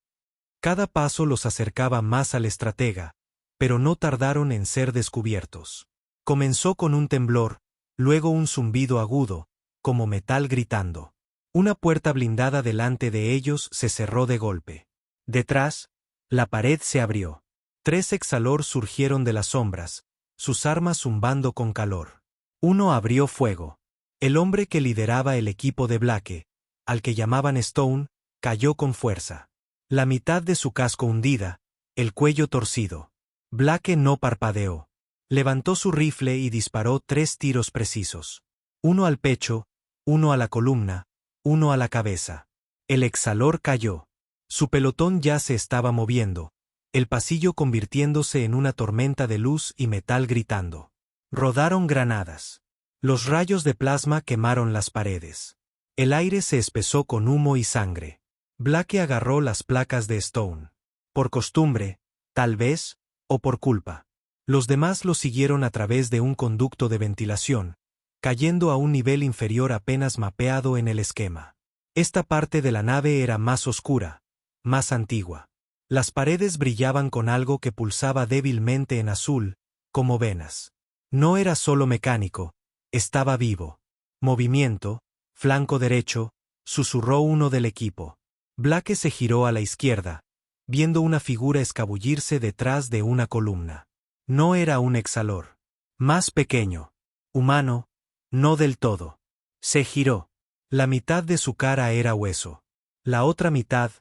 Cada paso los acercaba más al estratega, pero no tardaron en ser descubiertos. Comenzó con un temblor, luego un zumbido agudo, como metal gritando. Una puerta blindada delante de ellos se cerró de golpe. Detrás, la pared se abrió. 3 Exalor surgieron de las sombras, sus armas zumbando con calor. Uno abrió fuego. El hombre que lideraba el equipo de Blake, al que llamaban Stone, cayó con fuerza. La mitad de su casco hundida, el cuello torcido. Blake no parpadeó. Levantó su rifle y disparó 3 tiros precisos. Uno al pecho, uno a la columna, uno a la cabeza. El Exalor cayó. Su pelotón ya se estaba moviendo, el pasillo convirtiéndose en una tormenta de luz y metal gritando. Rodaron granadas. Los rayos de plasma quemaron las paredes. El aire se espesó con humo y sangre. Blake agarró las placas de Stone. Por costumbre, tal vez, o por culpa. Los demás lo siguieron a través de un conducto de ventilación, cayendo a un nivel inferior apenas mapeado en el esquema. Esta parte de la nave era más oscura, más antigua. Las paredes brillaban con algo que pulsaba débilmente en azul, como venas. No era solo mecánico, estaba vivo. Movimiento, flanco derecho, susurró uno del equipo. Blake se giró a la izquierda, viendo una figura escabullirse detrás de una columna. No era un Exalor. Más pequeño. Humano, no del todo. Se giró. La mitad de su cara era hueso. La otra mitad,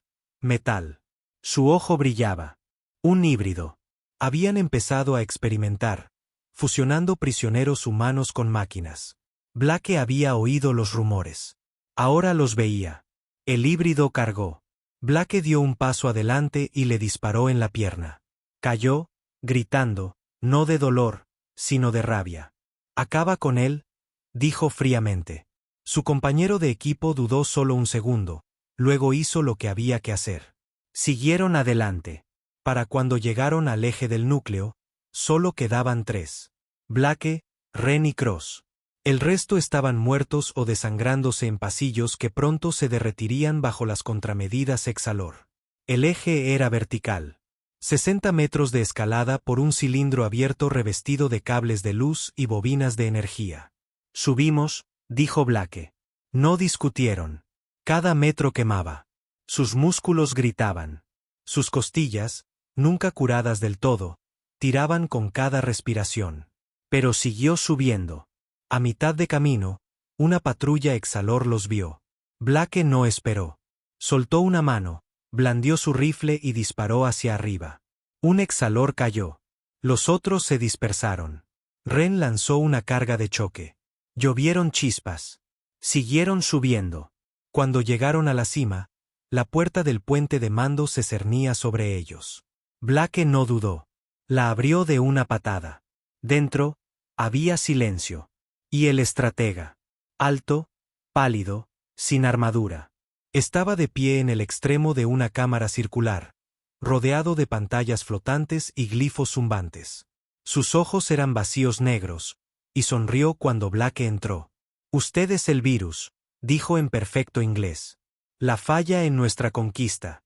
metal. Su ojo brillaba. Un híbrido. Habían empezado a experimentar, fusionando prisioneros humanos con máquinas. Blake había oído los rumores. Ahora los veía. El híbrido cargó. Blake dio un paso adelante y le disparó en la pierna. Cayó, gritando, no de dolor, sino de rabia. «Acaba con él», dijo fríamente. Su compañero de equipo dudó solo un segundo, luego hizo lo que había que hacer. Siguieron adelante. Para cuando llegaron al eje del núcleo, solo quedaban 3. Blake, Ren y Cross. El resto estaban muertos o desangrándose en pasillos que pronto se derretirían bajo las contramedidas Exalor. El eje era vertical. 60 metros de escalada por un cilindro abierto revestido de cables de luz y bobinas de energía. «Subimos», dijo Blake. No discutieron. Cada metro quemaba. Sus músculos gritaban. Sus costillas, nunca curadas del todo, tiraban con cada respiración. Pero siguió subiendo. A mitad de camino, una patrulla Exalor los vio. Blake no esperó. Soltó una mano, blandió su rifle y disparó hacia arriba. Un Exalor cayó. Los otros se dispersaron. Ren lanzó una carga de choque. Llovieron chispas. Siguieron subiendo. Cuando llegaron a la cima, la puerta del puente de mando se cernía sobre ellos. Blake no dudó. La abrió de una patada. Dentro, había silencio. Y el estratega. Alto, pálido, sin armadura. Estaba de pie en el extremo de una cámara circular, rodeado de pantallas flotantes y glifos zumbantes. Sus ojos eran vacíos negros, y sonrió cuando Blake entró. «Usted es el virus», dijo en perfecto inglés. «La falla en nuestra conquista».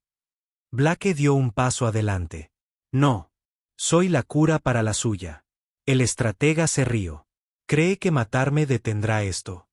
Blake dio un paso adelante. «No. Soy la cura para la suya». El estratega se rió. «¿Cree que matarme detendrá esto?»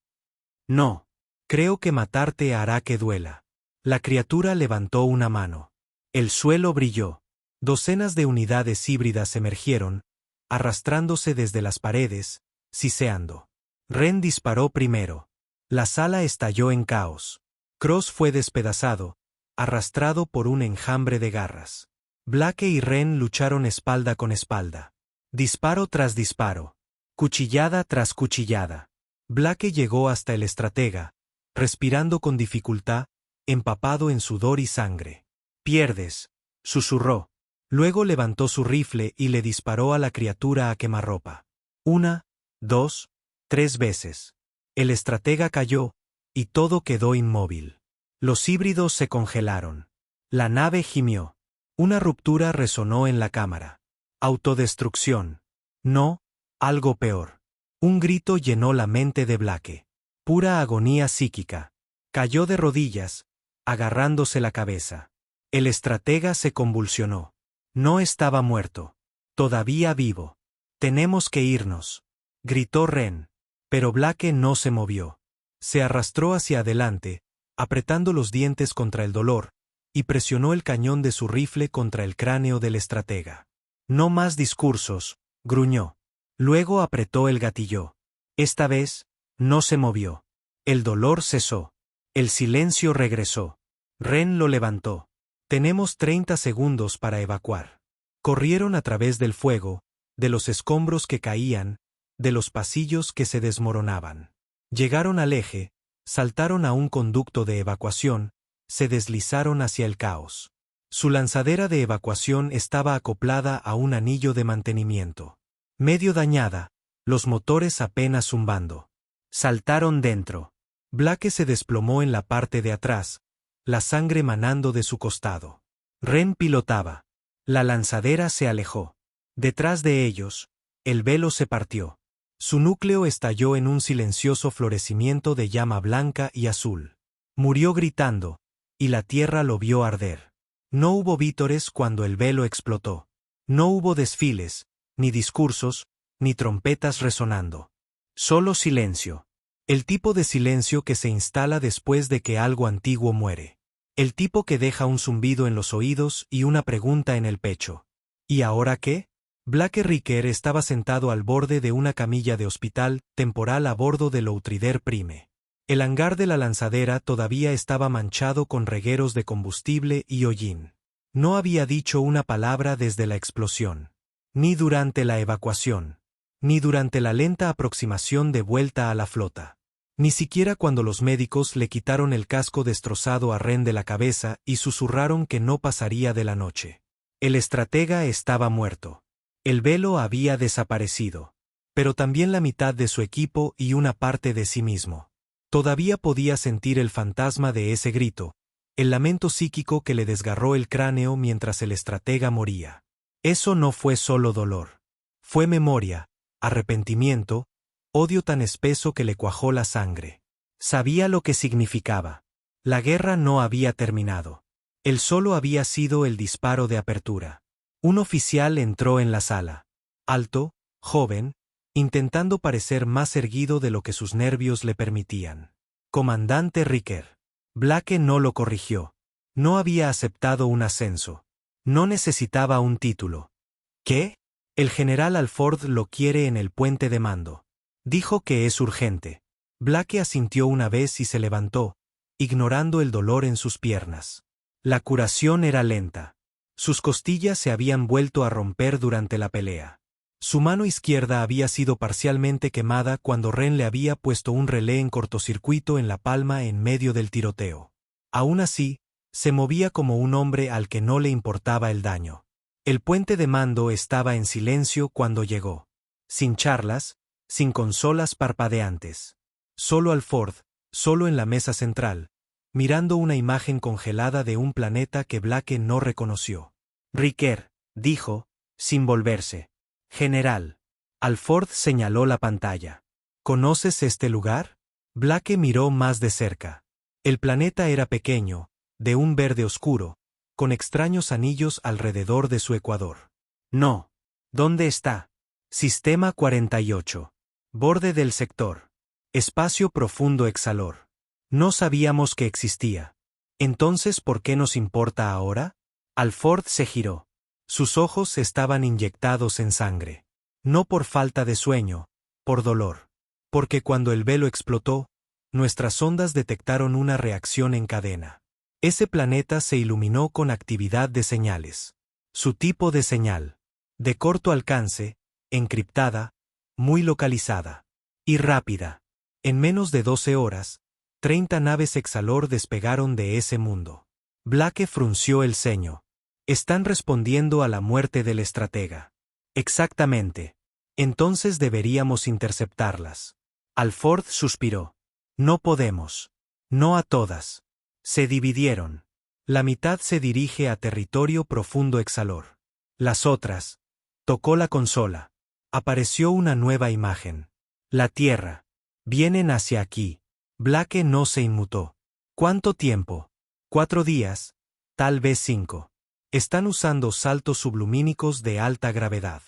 «No. Creo que matarte hará que duela». La criatura levantó una mano. El suelo brilló. Docenas de unidades híbridas emergieron, arrastrándose desde las paredes, siseando. Ren disparó primero. La sala estalló en caos. Cross fue despedazado, arrastrado por un enjambre de garras. Blake y Ren lucharon espalda con espalda. Disparo tras disparo. Cuchillada tras cuchillada. Blake llegó hasta el estratega, respirando con dificultad, empapado en sudor y sangre. «Pierdes», susurró. Luego levantó su rifle y le disparó a la criatura a quemarropa. 1, 2, 3 veces. El estratega cayó, y todo quedó inmóvil. Los híbridos se congelaron. La nave gimió. Una ruptura resonó en la cámara. Autodestrucción. No, algo peor. Un grito llenó la mente de Blake. Pura agonía psíquica. Cayó de rodillas, agarrándose la cabeza. El estratega se convulsionó. No estaba muerto. Todavía vivo. «Tenemos que irnos», gritó Ren. Pero Blake no se movió. Se arrastró hacia adelante, apretando los dientes contra el dolor, y presionó el cañón de su rifle contra el cráneo del estratega. «No más discursos», gruñó. Luego apretó el gatillo. Esta vez, no se movió. El dolor cesó. El silencio regresó. Ren lo levantó. «Tenemos 30 segundos para evacuar». Corrieron a través del fuego, de los escombros que caían, de los pasillos que se desmoronaban. Llegaron al eje, saltaron a un conducto de evacuación, se deslizaron hacia el caos. Su lanzadera de evacuación estaba acoplada a un anillo de mantenimiento. Medio dañada, los motores apenas zumbando. Saltaron dentro. Blake se desplomó en la parte de atrás, la sangre manando de su costado. Ren pilotaba. La lanzadera se alejó. Detrás de ellos, el velo se partió. Su núcleo estalló en un silencioso florecimiento de llama blanca y azul. Murió gritando, y la tierra lo vio arder. No hubo vítores cuando el velo explotó. No hubo desfiles, ni discursos, ni trompetas resonando. Solo silencio. El tipo de silencio que se instala después de que algo antiguo muere. El tipo que deja un zumbido en los oídos y una pregunta en el pecho. ¿Y ahora qué? Blake Ricker estaba sentado al borde de una camilla de hospital temporal a bordo del Outrider Prime. El hangar de la lanzadera todavía estaba manchado con regueros de combustible y hollín. No había dicho una palabra desde la explosión. Ni durante la evacuación. Ni durante la lenta aproximación de vuelta a la flota. Ni siquiera cuando los médicos le quitaron el casco destrozado a Ren de la cabeza y susurraron que no pasaría de la noche. El estratega estaba muerto. El velo había desaparecido. Pero también la mitad de su equipo y una parte de sí mismo. Todavía podía sentir el fantasma de ese grito, el lamento psíquico que le desgarró el cráneo mientras el estratega moría. Eso no fue solo dolor. Fue memoria, arrepentimiento, odio tan espeso que le cuajó la sangre. Sabía lo que significaba. La guerra no había terminado. El solo había sido el disparo de apertura. Un oficial entró en la sala. Alto, joven, intentando parecer más erguido de lo que sus nervios le permitían. «Comandante Ricker». Blake no lo corrigió. No había aceptado un ascenso. No necesitaba un título. «¿Qué?» «El general Alford lo quiere en el puente de mando. Dijo que es urgente». Blake asintió una vez y se levantó, ignorando el dolor en sus piernas. La curación era lenta. Sus costillas se habían vuelto a romper durante la pelea. Su mano izquierda había sido parcialmente quemada cuando Ren le había puesto un relé en cortocircuito en la palma en medio del tiroteo. Aún así, se movía como un hombre al que no le importaba el daño. El puente de mando estaba en silencio cuando llegó. Sin charlas, sin consolas parpadeantes. Solo Alford, solo en la mesa central, mirando una imagen congelada de un planeta que Blake no reconoció. Riker, dijo, sin volverse. General. Alford señaló la pantalla. ¿Conoces este lugar? Blake miró más de cerca. El planeta era pequeño, de un verde oscuro, con extraños anillos alrededor de su ecuador. No. ¿Dónde está? Sistema 48. Borde del sector. Espacio profundo Exalor. No sabíamos que existía. Entonces, ¿por qué nos importa ahora? Alford se giró. Sus ojos estaban inyectados en sangre. No por falta de sueño, por dolor. Porque cuando el velo explotó, nuestras ondas detectaron una reacción en cadena. Ese planeta se iluminó con actividad de señales. Su tipo de señal. De corto alcance, encriptada, muy localizada. Y rápida. En menos de 12 horas, 30 naves Exalor despegaron de ese mundo. Blake frunció el ceño. Están respondiendo a la muerte del estratega. Exactamente. Entonces deberíamos interceptarlas. Alford suspiró. No podemos. No a todas. Se dividieron. La mitad se dirige a territorio profundo Exalor. Las otras. Tocó la consola. Apareció una nueva imagen. La Tierra. Vienen hacia aquí. Blake no se inmutó. ¿Cuánto tiempo? 4 días, tal vez 5. Están usando saltos sublumínicos de alta gravedad.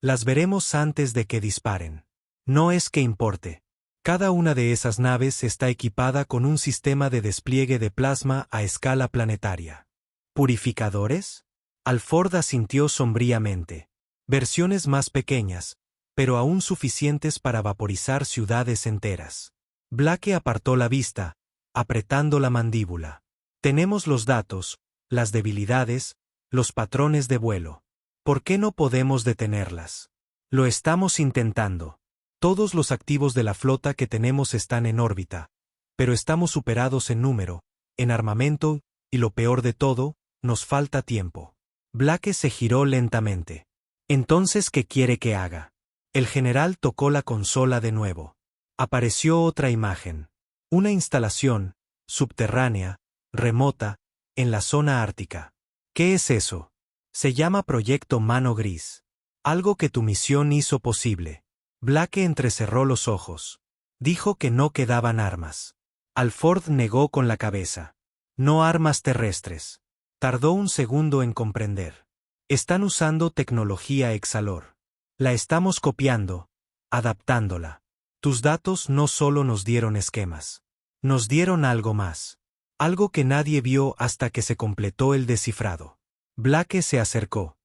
Las veremos antes de que disparen. No es que importe. Cada una de esas naves está equipada con un sistema de despliegue de plasma a escala planetaria. ¿Purificadores? Alford asintió sombríamente. Versiones más pequeñas, pero aún suficientes para vaporizar ciudades enteras. Blake apartó la vista, apretando la mandíbula. Tenemos los datos, las debilidades, los patrones de vuelo. ¿Por qué no podemos detenerlas? Lo estamos intentando. Todos los activos de la flota que tenemos están en órbita, pero estamos superados en número, en armamento, y lo peor de todo, nos falta tiempo. Blake se giró lentamente. Entonces, ¿qué quiere que haga? El general tocó la consola de nuevo. Apareció otra imagen. Una instalación, subterránea, remota, en la zona ártica. ¿Qué es eso? Se llama Proyecto Mano Gris. Algo que tu misión hizo posible. Blake entrecerró los ojos. Dijo que no quedaban armas. Alford negó con la cabeza. No armas terrestres. Tardó un segundo en comprender. Están usando tecnología Exalor. La estamos copiando, adaptándola. Tus datos no solo nos dieron esquemas. Nos dieron algo más. Algo que nadie vio hasta que se completó el descifrado. Blake se acercó.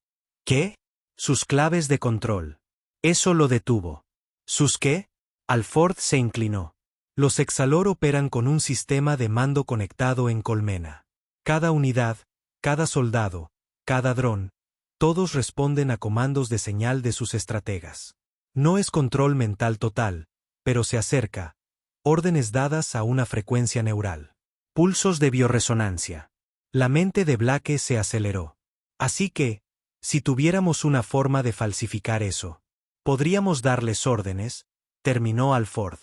¿Qué? Sus claves de control. Eso lo detuvo. ¿Sus qué? Alford se inclinó. Los Exalor operan con un sistema de mando conectado en colmena. Cada unidad, cada soldado, cada dron, todos responden a comandos de señal de sus estrategas. No es control mental total, pero se acerca. Órdenes dadas a una frecuencia neural. Pulsos de biorresonancia. La mente de Blake se aceleró. Así que, si tuviéramos una forma de falsificar eso, podríamos darles órdenes, terminó Alford.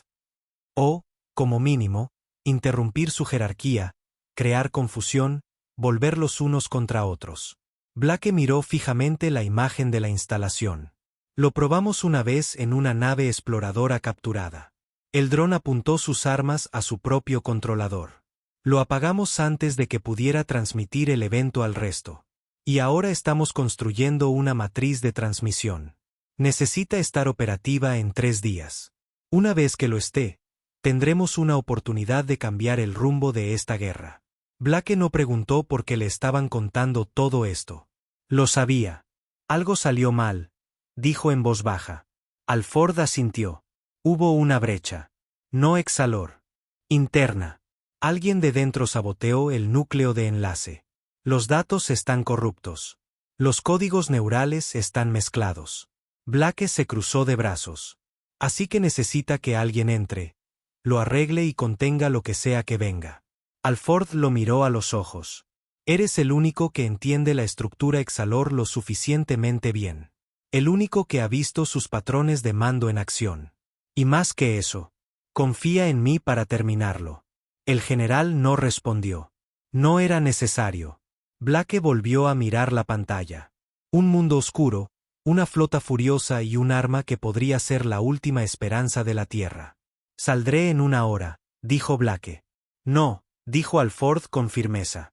O, como mínimo, interrumpir su jerarquía, crear confusión, volverlos unos contra otros. Blake miró fijamente la imagen de la instalación. Lo probamos una vez en una nave exploradora capturada. El dron apuntó sus armas a su propio controlador. Lo apagamos antes de que pudiera transmitir el evento al resto. Y ahora estamos construyendo una matriz de transmisión. Necesita estar operativa en 3 días. Una vez que lo esté, tendremos una oportunidad de cambiar el rumbo de esta guerra. Blake no preguntó por qué le estaban contando todo esto. Lo sabía. Algo salió mal, dijo en voz baja. Alford asintió. Hubo una brecha. No Exalor. Interna. Alguien de dentro saboteó el núcleo de enlace. Los datos están corruptos. Los códigos neurales están mezclados. Blake se cruzó de brazos. Así que necesita que alguien entre, lo arregle y contenga lo que sea que venga. Alford lo miró a los ojos. Eres el único que entiende la estructura Exalor lo suficientemente bien. El único que ha visto sus patrones de mando en acción. Y más que eso, Confía en mí para terminarlo. El general no respondió. No era necesario. Blake volvió a mirar la pantalla. Un mundo oscuro, una flota furiosa y un arma que podría ser la última esperanza de la Tierra. Saldré en 1 hora, dijo Blake. No, dijo Alford con firmeza.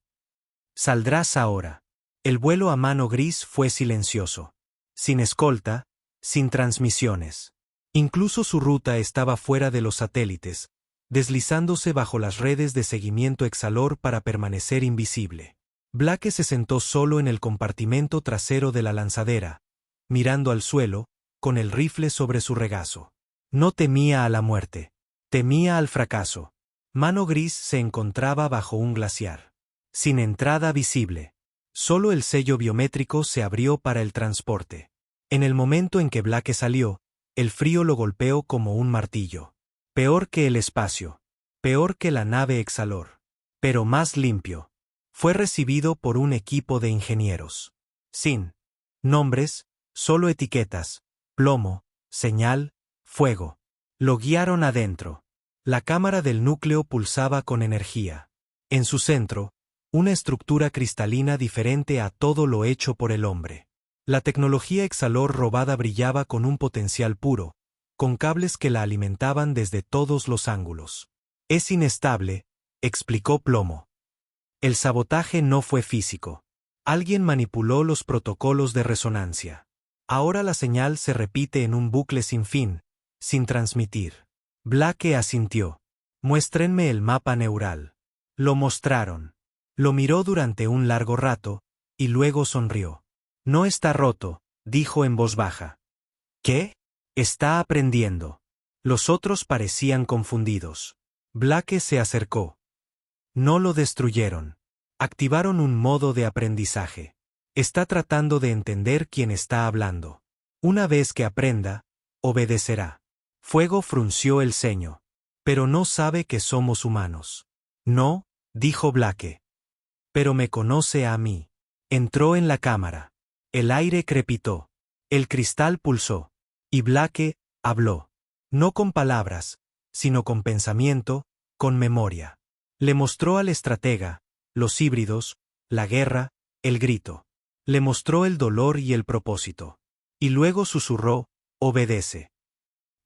Saldrás ahora. El vuelo a mano gris fue silencioso. Sin escolta, sin transmisiones. Incluso su ruta estaba fuera de los satélites, deslizándose bajo las redes de seguimiento Exalor para permanecer invisible. Blake se sentó solo en el compartimento trasero de la lanzadera, mirando al suelo, con el rifle sobre su regazo. No temía a la muerte. Temía al fracaso. Mano Gris se encontraba bajo un glaciar. Sin entrada visible. Solo el sello biométrico se abrió para el transporte. En el momento en que Blake salió, el frío lo golpeó como un martillo. Peor que el espacio. Peor que la nave Exalor. Pero más limpio. Fue recibido por un equipo de ingenieros. Sin nombres, solo etiquetas, plomo, señal, fuego. Lo guiaron adentro. La cámara del núcleo pulsaba con energía. En su centro, una estructura cristalina diferente a todo lo hecho por el hombre. La tecnología Exalor robada brillaba con un potencial puro, con cables que la alimentaban desde todos los ángulos. Es inestable, explicó Plomo. El sabotaje no fue físico. Alguien manipuló los protocolos de resonancia. Ahora la señal se repite en un bucle sin fin, sin transmitir. Blake asintió. Muéstrenme el mapa neural. Lo mostraron. Lo miró durante un largo rato, y luego sonrió. No está roto, dijo en voz baja. ¿Qué? Está aprendiendo. Los otros parecían confundidos. Blake se acercó. No lo destruyeron. Activaron un modo de aprendizaje. Está tratando de entender quién está hablando. Una vez que aprenda, obedecerá. Fuego frunció el ceño. Pero no sabe que somos humanos. No, dijo Blake. Pero me conoce a mí. Entró en la cámara. El aire crepitó. El cristal pulsó. Y Blake habló. No con palabras, sino con pensamiento, con memoria. Le mostró al estratega, los híbridos, la guerra, el grito. Le mostró el dolor y el propósito. Y luego susurró, obedece.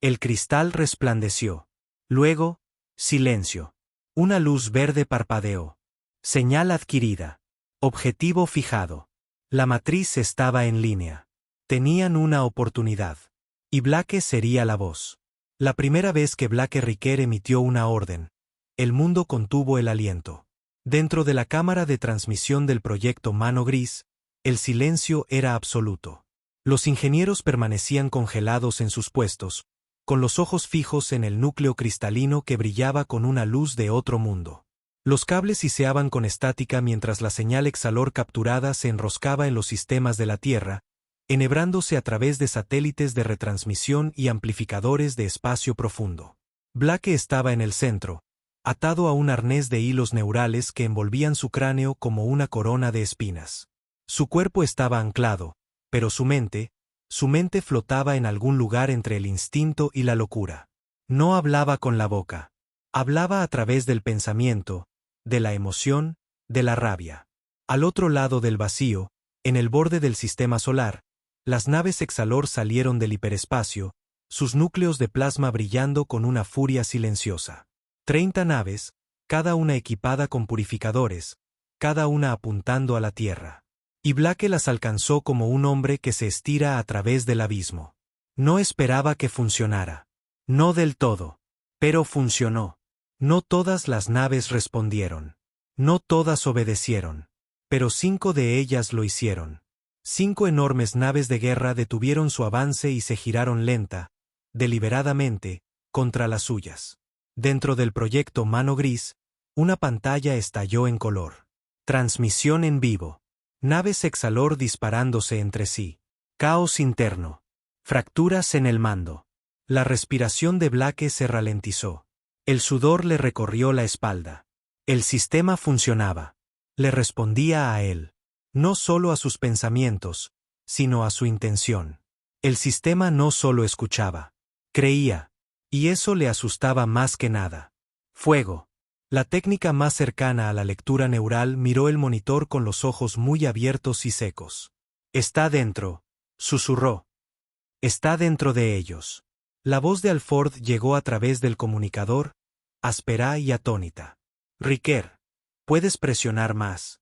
El cristal resplandeció. Luego, silencio. Una luz verde parpadeó. Señal adquirida. Objetivo fijado. La matriz estaba en línea. Tenían una oportunidad. Y Blake sería la voz. La primera vez que Blake Riquer emitió una orden, el mundo contuvo el aliento. Dentro de la cámara de transmisión del proyecto Mano Gris, el silencio era absoluto. Los ingenieros permanecían congelados en sus puestos, con los ojos fijos en el núcleo cristalino que brillaba con una luz de otro mundo. Los cables siseaban con estática mientras la señal Exalor capturada se enroscaba en los sistemas de la Tierra, enhebrándose a través de satélites de retransmisión y amplificadores de espacio profundo. Blake estaba en el centro, atado a un arnés de hilos neurales que envolvían su cráneo como una corona de espinas. Su cuerpo estaba anclado, pero su mente flotaba en algún lugar entre el instinto y la locura. No hablaba con la boca. Hablaba a través del pensamiento, de la emoción, de la rabia. Al otro lado del vacío, en el borde del sistema solar, las naves Exalor salieron del hiperespacio, sus núcleos de plasma brillando con una furia silenciosa. 30 naves, cada una equipada con purificadores, cada una apuntando a la Tierra. Y Blake las alcanzó como un hombre que se estira a través del abismo. No esperaba que funcionara. No del todo. Pero funcionó. No todas las naves respondieron. No todas obedecieron. Pero 5 de ellas lo hicieron. 5 enormes naves de guerra detuvieron su avance y se giraron lenta, deliberadamente, contra las suyas. Dentro del proyecto Mano Gris, una pantalla estalló en color. Transmisión en vivo. Naves Exalor disparándose entre sí. Caos interno. Fracturas en el mando. La respiración de Blake se ralentizó. El sudor le recorrió la espalda. El sistema funcionaba. Le respondía a él. No solo a sus pensamientos, sino a su intención. El sistema no solo escuchaba. Creía. Y eso le asustaba más que nada. Fuego. La técnica más cercana a la lectura neural miró el monitor con los ojos muy abiertos y secos. Está dentro, susurró. Está dentro de ellos. La voz de Alford llegó a través del comunicador, áspera y atónita. Riker, puedes presionar más.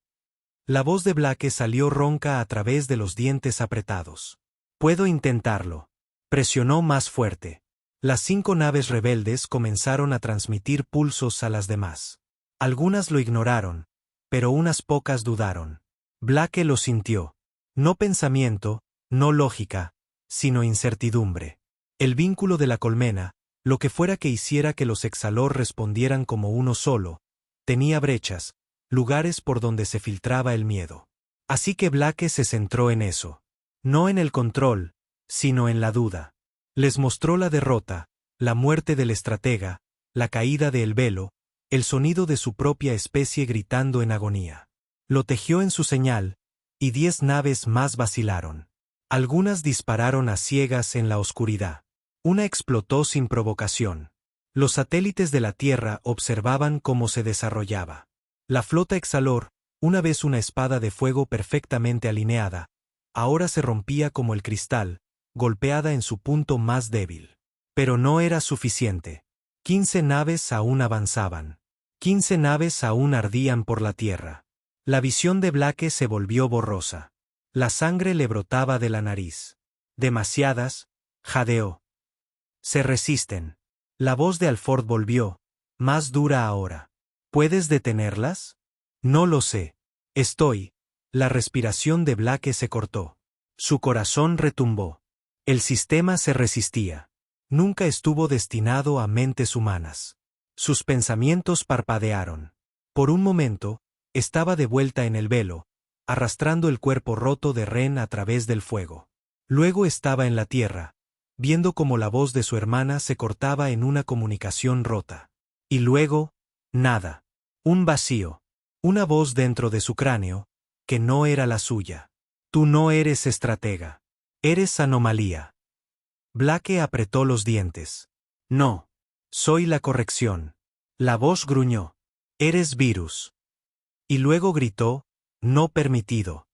La voz de Blake salió ronca a través de los dientes apretados. Puedo intentarlo. Presionó más fuerte. Las 5 naves rebeldes comenzaron a transmitir pulsos a las demás. Algunas lo ignoraron, pero unas pocas dudaron. Blake lo sintió. No pensamiento, no lógica, sino incertidumbre. El vínculo de la colmena, lo que fuera que hiciera que los Exalor respondieran como uno solo, tenía brechas, lugares por donde se filtraba el miedo. Así que Blake se centró en eso. No en el control, sino en la duda. Les mostró la derrota, la muerte del estratega, la caída de El Velo, el sonido de su propia especie gritando en agonía. Lo tejió en su señal, y 10 naves más vacilaron. Algunas dispararon a ciegas en la oscuridad. Una explotó sin provocación. Los satélites de la Tierra observaban cómo se desarrollaba. La flota Exalor, una vez una espada de fuego perfectamente alineada, ahora se rompía como el cristal, golpeada en su punto más débil. Pero no era suficiente. 15 naves aún avanzaban. 15 naves aún ardían por la tierra. La visión de Blake se volvió borrosa. La sangre le brotaba de la nariz. Demasiadas, jadeó. Se resisten. La voz de Alford volvió, más dura ahora. ¿Puedes detenerlas? No lo sé. Estoy. La respiración de Blake se cortó. Su corazón retumbó. El sistema se resistía. Nunca estuvo destinado a mentes humanas. Sus pensamientos parpadearon. Por un momento, estaba de vuelta en El Velo, arrastrando el cuerpo roto de Ren a través del fuego. Luego estaba en la tierra, viendo cómo la voz de su hermana se cortaba en una comunicación rota. Y luego, nada. Un vacío. Una voz dentro de su cráneo, que no era la suya. Tú no eres estratega. Eres anomalía. Blake apretó los dientes. No. Soy la corrección. La voz gruñó. Eres virus. Y luego gritó, no permitido.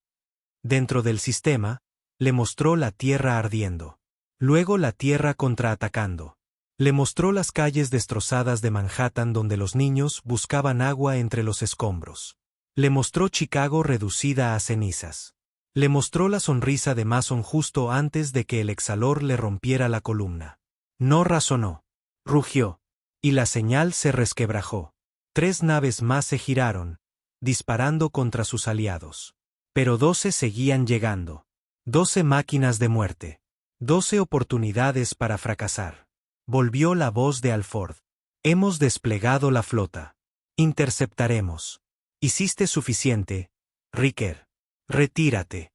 Dentro del sistema, le mostró la tierra ardiendo. Luego la tierra contraatacando. Le mostró las calles destrozadas de Manhattan donde los niños buscaban agua entre los escombros. Le mostró Chicago reducida a cenizas. Le mostró la sonrisa de Mason justo antes de que el Exalor le rompiera la columna. No razonó. Rugió. Y la señal se resquebrajó. 3 naves más se giraron, disparando contra sus aliados. Pero 12 seguían llegando. 12 máquinas de muerte. 12 oportunidades para fracasar. Volvió la voz de Alford. Hemos desplegado la flota. Interceptaremos. Hiciste suficiente, Riker. Retírate.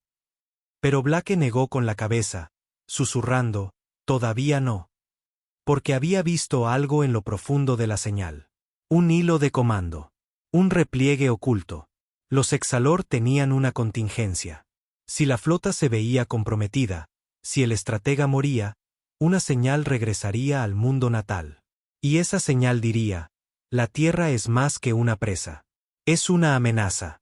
Pero Blake negó con la cabeza, susurrando, todavía no. Porque había visto algo en lo profundo de la señal. Un hilo de comando. Un repliegue oculto. Los Exalor tenían una contingencia. Si la flota se veía comprometida, si el estratega moría, una señal regresaría al mundo natal. Y esa señal diría, la Tierra es más que una presa. Es una amenaza.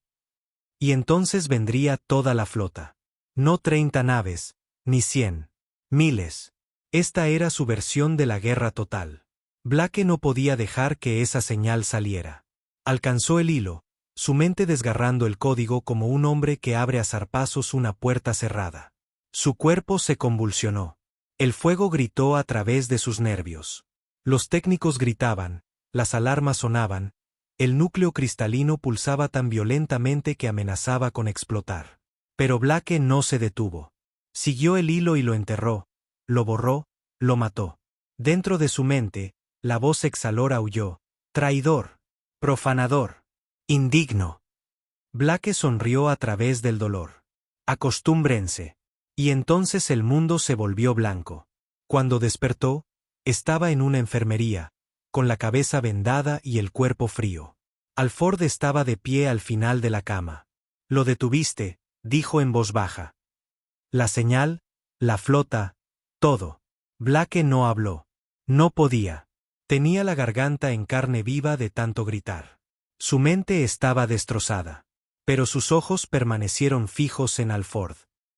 Y entonces vendría toda la flota. No 30 naves, ni 100. Miles. Esta era su versión de la guerra total. Blake no podía dejar que esa señal saliera. Alcanzó el hilo, su mente desgarrando el código como un hombre que abre a zarpazos una puerta cerrada. Su cuerpo se convulsionó. El fuego gritó a través de sus nervios. Los técnicos gritaban, las alarmas sonaban, el núcleo cristalino pulsaba tan violentamente que amenazaba con explotar. Pero Blake no se detuvo. Siguió el hilo y lo enterró, lo borró, lo mató. Dentro de su mente, la voz Exalor aulló, traidor, profanador, indigno. Blake sonrió a través del dolor. Acostúmbrense. Y entonces el mundo se volvió blanco. Cuando despertó, estaba en una enfermería, con la cabeza vendada y el cuerpo frío. Alford estaba de pie al final de la cama. Lo detuviste, dijo en voz baja. La señal, la flota, todo. Blake no habló. No podía. Tenía la garganta en carne viva de tanto gritar. Su mente estaba destrozada. Pero sus ojos permanecieron fijos en Alford.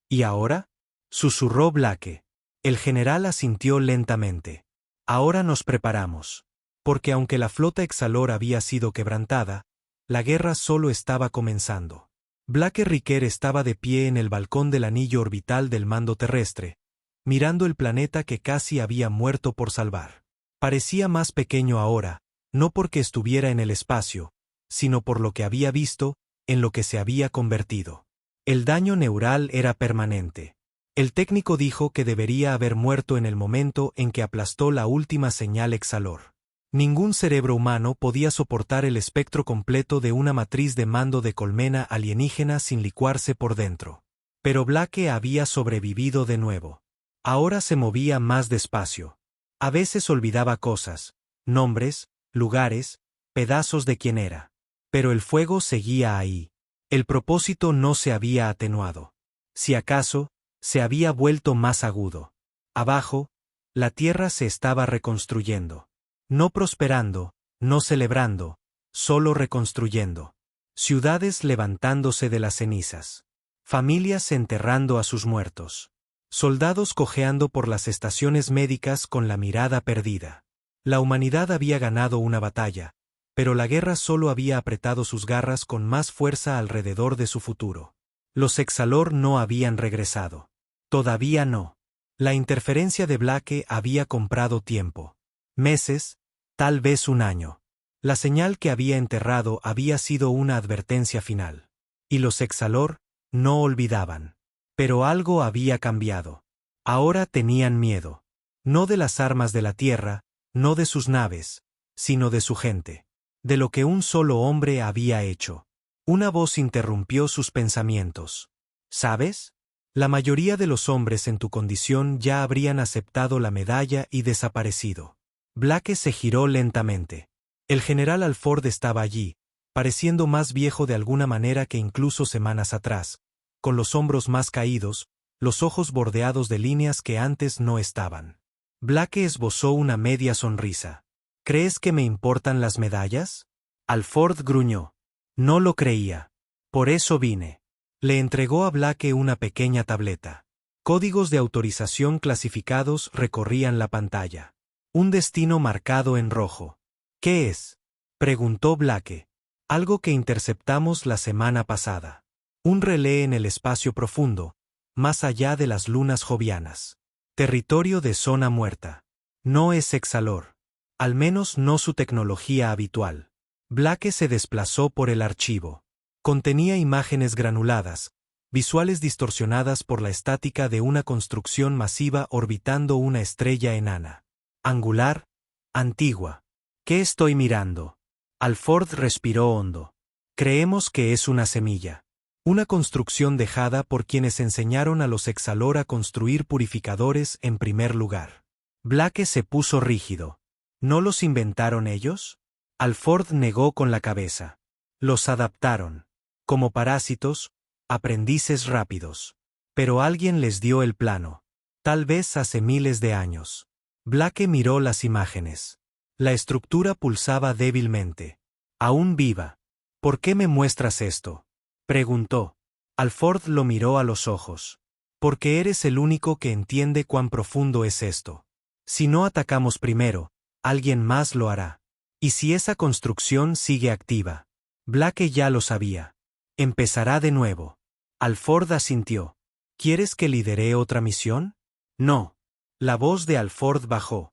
¿Y ahora? Susurró Blake. El general asintió lentamente. Ahora nos preparamos. Porque aunque la flota Exalor había sido quebrantada, la guerra solo estaba comenzando. Blake Riker estaba de pie en el balcón del anillo orbital del mando terrestre, mirando el planeta que casi había muerto por salvar. Parecía más pequeño ahora, no porque estuviera en el espacio, sino por lo que había visto, en lo que se había convertido. El daño neural era permanente. El técnico dijo que debería haber muerto en el momento en que aplastó la última señal Exalor. Ningún cerebro humano podía soportar el espectro completo de una matriz de mando de colmena alienígena sin licuarse por dentro. Pero Blake había sobrevivido de nuevo. Ahora se movía más despacio. A veces olvidaba cosas, nombres, lugares, pedazos de quién era. Pero el fuego seguía ahí. El propósito no se había atenuado. Si acaso, se había vuelto más agudo. Abajo, la tierra se estaba reconstruyendo. No prosperando, no celebrando, solo reconstruyendo. Ciudades levantándose de las cenizas. Familias enterrando a sus muertos. Soldados cojeando por las estaciones médicas con la mirada perdida. La humanidad había ganado una batalla, pero la guerra solo había apretado sus garras con más fuerza alrededor de su futuro. Los Exalor no habían regresado. Todavía no. La interferencia de Blake había comprado tiempo. Meses, tal vez un año. La señal que había enterrado había sido una advertencia final. Y los Exalor no olvidaban. Pero algo había cambiado. Ahora tenían miedo. No de las armas de la Tierra, no de sus naves, sino de su gente. De lo que un solo hombre había hecho. Una voz interrumpió sus pensamientos. ¿Sabes? La mayoría de los hombres en tu condición ya habrían aceptado la medalla y desaparecido. Blake se giró lentamente. El general Alford estaba allí, pareciendo más viejo de alguna manera que incluso semanas atrás, con los hombros más caídos, los ojos bordeados de líneas que antes no estaban. Blake esbozó una media sonrisa. ¿Crees que me importan las medallas? Alford gruñó. No lo creía. Por eso vine. Le entregó a Blake una pequeña tableta. Códigos de autorización clasificados recorrían la pantalla. Un destino marcado en rojo. ¿Qué es? Preguntó Blake. Algo que interceptamos la semana pasada. Un relé en el espacio profundo, más allá de las lunas jovianas. Territorio de zona muerta. No es Exalor. Al menos no su tecnología habitual. Blake se desplazó por el archivo. Contenía imágenes granuladas, visuales distorsionadas por la estática de una construcción masiva orbitando una estrella enana. Angular, antigua. ¿Qué estoy mirando? Alford respiró hondo. Creemos que es una semilla. Una construcción dejada por quienes enseñaron a los Exalor a construir purificadores en primer lugar. Blake se puso rígido. ¿No los inventaron ellos? Alford negó con la cabeza. Los adaptaron. Como parásitos, aprendices rápidos. Pero alguien les dio el plano. Tal vez hace miles de años. Blake miró las imágenes. La estructura pulsaba débilmente. Aún viva. ¿Por qué me muestras esto? Preguntó. Alford lo miró a los ojos. Porque eres el único que entiende cuán profundo es esto. Si no atacamos primero, alguien más lo hará. ¿Y si esa construcción sigue activa? Blake ya lo sabía. Empezará de nuevo. Alford asintió. ¿Quieres que lidere otra misión? No. La voz de Alford bajó.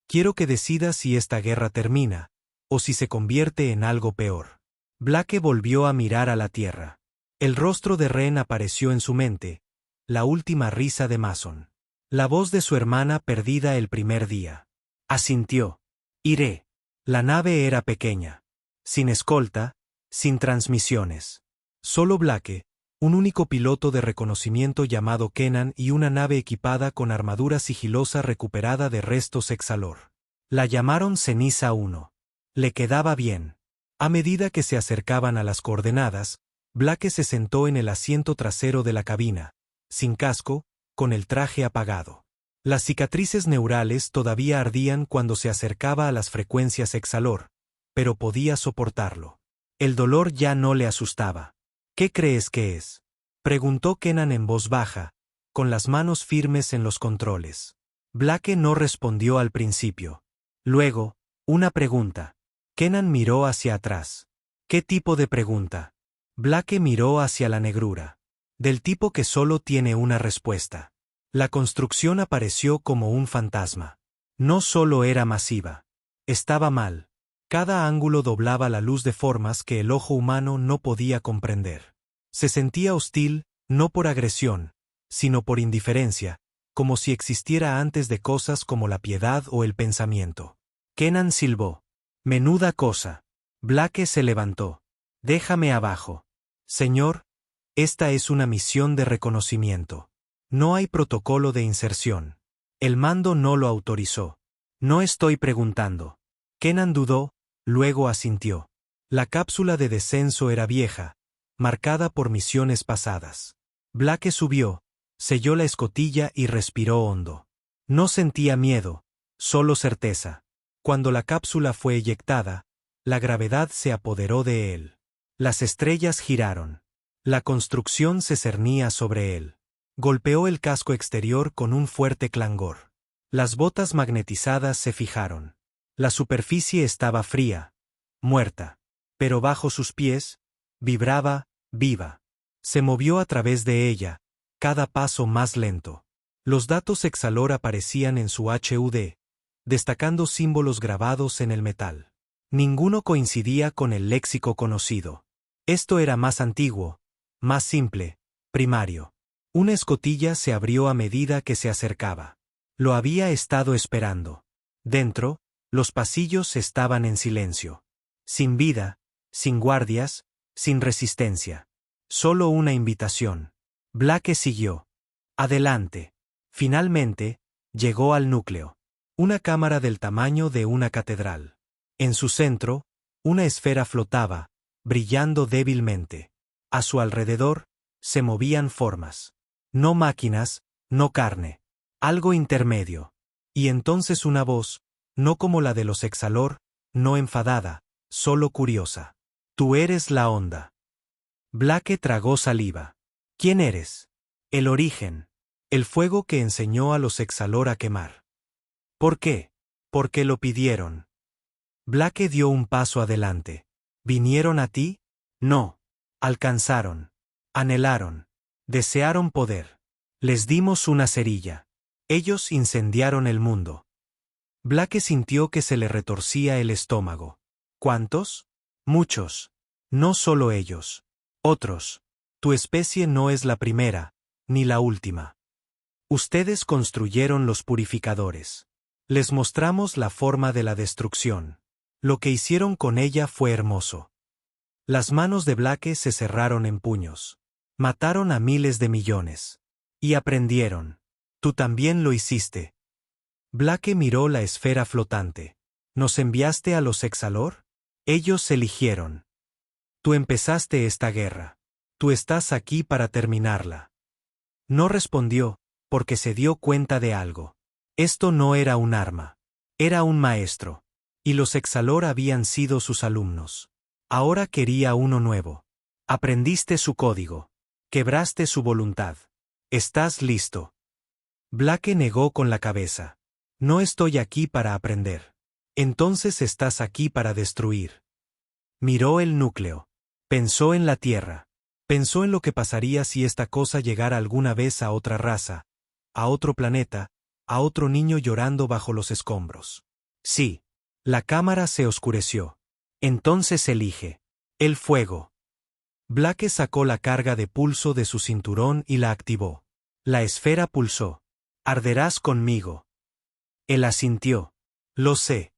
Quiero que decidas si esta guerra termina, o si se convierte en algo peor. Blake volvió a mirar a la tierra. El rostro de Ren apareció en su mente, la última risa de Mason. La voz de su hermana perdida el primer día. Asintió. Iré. La nave era pequeña. Sin escolta, sin transmisiones. Solo Blake, un único piloto de reconocimiento llamado Kenan y una nave equipada con armadura sigilosa recuperada de restos Exalor. La llamaron Ceniza 1. Le quedaba bien. A medida que se acercaban a las coordenadas, Blake se sentó en el asiento trasero de la cabina, sin casco, con el traje apagado. Las cicatrices neurales todavía ardían cuando se acercaba a las frecuencias Exalor, pero podía soportarlo. El dolor ya no le asustaba. ¿Qué crees que es?, preguntó Kenan en voz baja, con las manos firmes en los controles. Blake no respondió al principio. Luego, una pregunta. Kenan miró hacia atrás. ¿Qué tipo de pregunta? Blake miró hacia la negrura. Del tipo que solo tiene una respuesta. La construcción apareció como un fantasma. No solo era masiva. Estaba mal. Cada ángulo doblaba la luz de formas que el ojo humano no podía comprender. Se sentía hostil, no por agresión, sino por indiferencia, como si existiera antes de cosas como la piedad o el pensamiento. Kenan silbó. Menuda cosa. Blake se levantó. Déjame abajo. Señor, esta es una misión de reconocimiento. No hay protocolo de inserción. El mando no lo autorizó. No estoy preguntando. Kenan dudó, luego asintió. La cápsula de descenso era vieja, marcada por misiones pasadas. Blake subió, selló la escotilla y respiró hondo. No sentía miedo, solo certeza. Cuando la cápsula fue eyectada, la gravedad se apoderó de él. Las estrellas giraron. La construcción se cernía sobre él. Golpeó el casco exterior con un fuerte clangor. Las botas magnetizadas se fijaron. La superficie estaba fría, muerta. Pero bajo sus pies, vibraba, viva. Se movió a través de ella, cada paso más lento. Los datos Exalor aparecían en su HUD, destacando símbolos grabados en el metal. Ninguno coincidía con el léxico conocido. Esto era más antiguo, más simple, primario. Una escotilla se abrió a medida que se acercaba. Lo había estado esperando. Dentro, los pasillos estaban en silencio. Sin vida, sin guardias, sin resistencia. Solo una invitación. Blake siguió. Adelante. Finalmente, llegó al núcleo. Una cámara del tamaño de una catedral. En su centro, una esfera flotaba, brillando débilmente. A su alrededor, se movían formas. No máquinas, no carne. Algo intermedio. Y entonces una voz, no como la de los Exalor, no enfadada, solo curiosa. Tú eres la onda. Blake tragó saliva. ¿Quién eres? El origen. El fuego que enseñó a los Exalor a quemar. ¿Por qué? Porque lo pidieron. Blake dio un paso adelante. ¿Vinieron a ti? No. Alcanzaron. Anhelaron. Desearon poder. Les dimos una cerilla. Ellos incendiaron el mundo. Blake sintió que se le retorcía el estómago. ¿Cuántos? Muchos. No solo ellos. Otros. Tu especie no es la primera, ni la última. Ustedes construyeron los purificadores. Les mostramos la forma de la destrucción. Lo que hicieron con ella fue hermoso. Las manos de Blake se cerraron en puños. Mataron a miles de millones. Y aprendieron. Tú también lo hiciste. Blake miró la esfera flotante. ¿Nos enviaste a los Exalor? Ellos eligieron. Tú empezaste esta guerra. Tú estás aquí para terminarla. No respondió, porque se dio cuenta de algo. Esto no era un arma. Era un maestro. Y los Exalor habían sido sus alumnos. Ahora quería uno nuevo. Aprendiste su código. Quebraste su voluntad. ¿Estás listo? Blake negó con la cabeza. No estoy aquí para aprender. Entonces estás aquí para destruir. Miró el núcleo. Pensó en la Tierra. Pensó en lo que pasaría si esta cosa llegara alguna vez a otra raza, a otro planeta, a otro niño llorando bajo los escombros. Sí. La cámara se oscureció. Entonces elige. El fuego. Blake sacó la carga de pulso de su cinturón y la activó. La esfera pulsó. Arderás conmigo. Él asintió. Lo sé.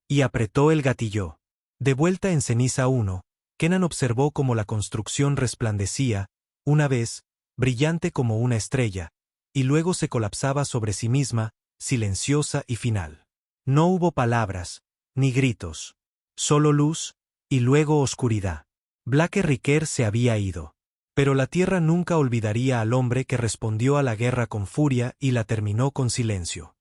Y apretó el gatillo. De vuelta en ceniza 1, Kenan observó cómo la construcción resplandecía, una vez, brillante como una estrella, y luego se colapsaba sobre sí misma, silenciosa y final. No hubo palabras, ni gritos. Solo luz, y luego oscuridad. Blake Riquer se había ido. Pero la tierra nunca olvidaría al hombre que respondió a la guerra con furia y la terminó con silencio.